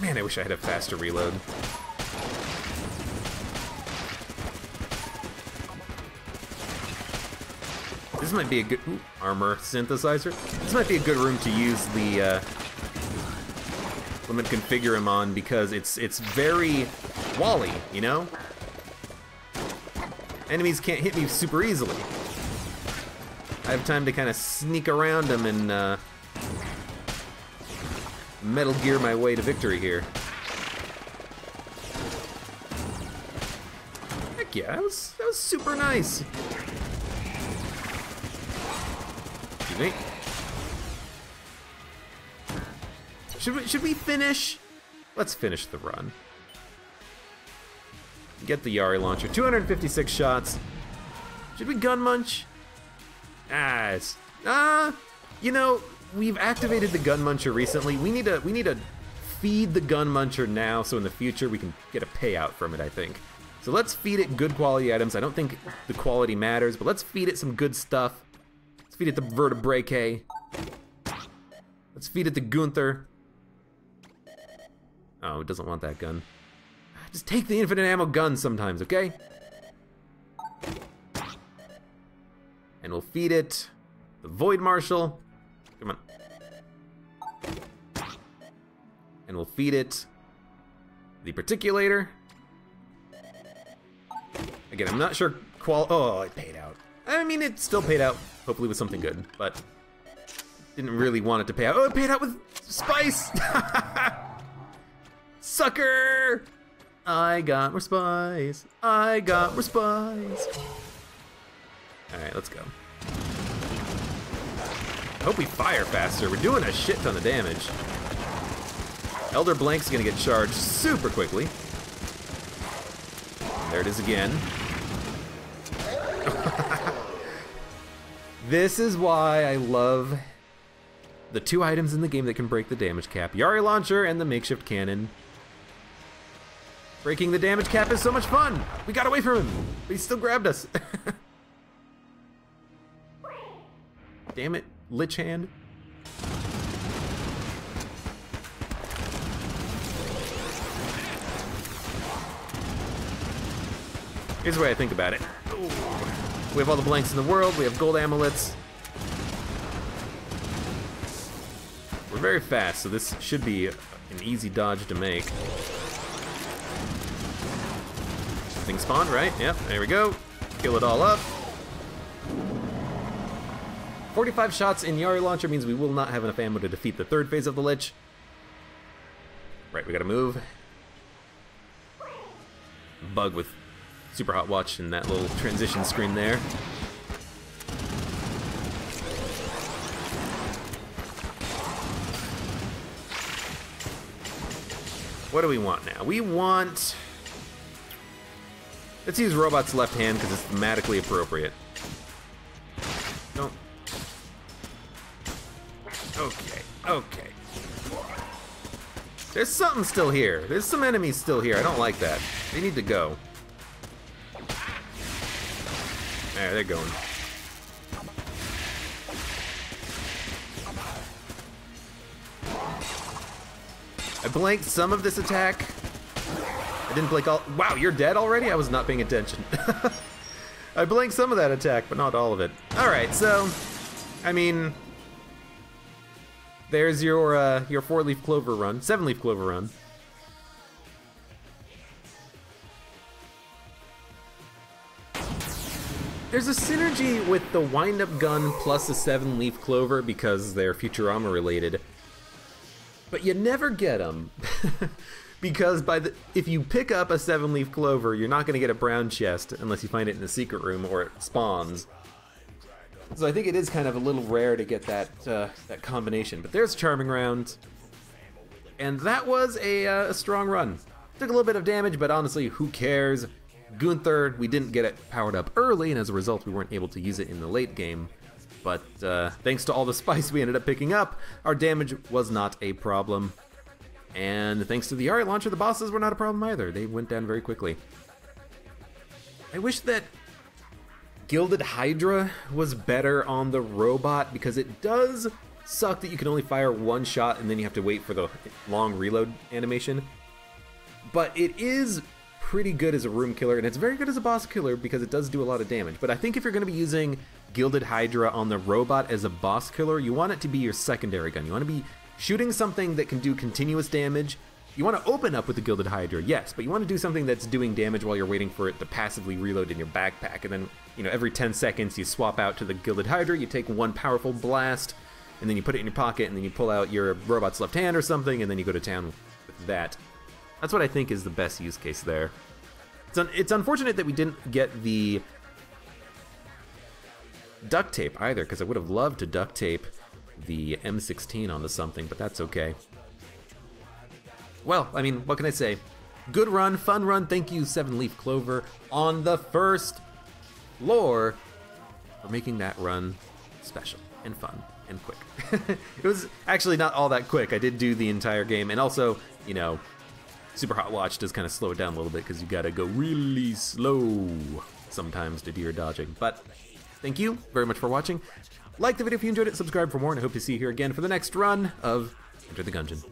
Man, I wish I had a faster reload. This might be a good armor synthesizer. This might be a good room to use the limit configure him on, because it's very wally, you know? Enemies can't hit me super easily. I have time to kind of sneak around them and Metal Gear my way to victory here. Heck yeah, that was super nice. Excuse me. Should we finish? Let's finish the run. Get the Yari launcher. 256 shots. Should we gun munch? You know, we've activated the gun muncher recently. We need to feed the gun muncher now, so in the future we can get a payout from it, I think. So let's feed it good quality items. I don't think the quality matters, but let's feed it some good stuff. Let's feed it the vertebrae. Let's feed it the Gunther. Oh, it doesn't want that gun. Just take the infinite ammo gun sometimes, okay? And we'll feed it the Void Marshal. Come on. And we'll feed it the Particulator. Again, I'm not sure oh, it paid out. I mean, it still paid out, hopefully with something good, but didn't really want it to pay out. Oh, it paid out with spice! Sucker! I got more spice. I got more spice. Alright, let's go. I hope we fire faster. We're doing a shit ton of damage. Elder Blank's gonna get charged super quickly. There it is again. This is why I love the two items in the game that can break the damage cap. Yari Launcher and the makeshift cannon. Breaking the damage cap is so much fun! We got away from him, but he still grabbed us. Damn it, Lich Hand. Here's the way I think about it. Ooh. We have all the blanks in the world, we have gold amulets. We're very fast, so this should be an easy dodge to make. Thing spawned, right? Yep, there we go. Kill it all up. 45 shots in Yari Launcher means we will not have enough ammo to defeat the third phase of the Lich. Right, we gotta move. Bug with Super Hot Watch and that little transition screen there. What do we want now? We want... Let's use Robot's left hand because it's thematically appropriate. Don't. Okay, okay. There's something still here. There's some enemies still here. I don't like that. They need to go. There, they're going. I blanked some of this attack. I didn't blink all. Wow, you're dead already? I was not paying attention. I blanked some of that attack, but not all of it. Alright, so, I mean, There's your 4-leaf clover run, 7-leaf clover run. There's a synergy with the wind-up gun plus the 7-leaf clover because they're Futurama related, but you never get them because if you pick up a 7-leaf clover, you're not going to get a brown chest unless you find it in the secret room or it spawns. So I think it is kind of a little rare to get that combination. But there's Charming Round, and that was a strong run. Took a little bit of damage, but honestly, who cares? Gunther, we didn't get it powered up early, and as a result, we weren't able to use it in the late game. But thanks to all the spice we ended up picking up, our damage was not a problem. And thanks to the Aria launcher, the bosses were not a problem either. They went down very quickly. I wish that Gilded Hydra was better on the robot, because it does suck that you can only fire one shot and then you have to wait for the long reload animation. But it is pretty good as a room killer, and it's very good as a boss killer because it does do a lot of damage. But I think if you're going to be using Gilded Hydra on the robot as a boss killer, you want it to be your secondary gun. You want to be shooting something that can do continuous damage. You want to open up with the Gilded Hydra, yes, but you want to do something that's doing damage while you're waiting for it to passively reload in your backpack. And then, you know, every 10 seconds you swap out to the Gilded Hydra, you take one powerful blast, and then you put it in your pocket, and then you pull out your robot's left hand or something, and then you go to town with that. That's what I think is the best use case there. It's unfortunate that we didn't get the duct tape either, because I would have loved to duct tape the M16 onto something, but that's okay. Well, I mean, what can I say? Good run, fun run. Thank you, 7-leaf clover, on the first floor for making that run special and fun and quick. It was actually not all that quick. I did do the entire game, and also, you know, Super Hot Watch does kind of slow it down a little bit because you gotta go really slow sometimes to do your dodging. But thank you very much for watching. Like the video if you enjoyed it, subscribe for more, and I hope to see you here again for the next run of Enter the Gungeon.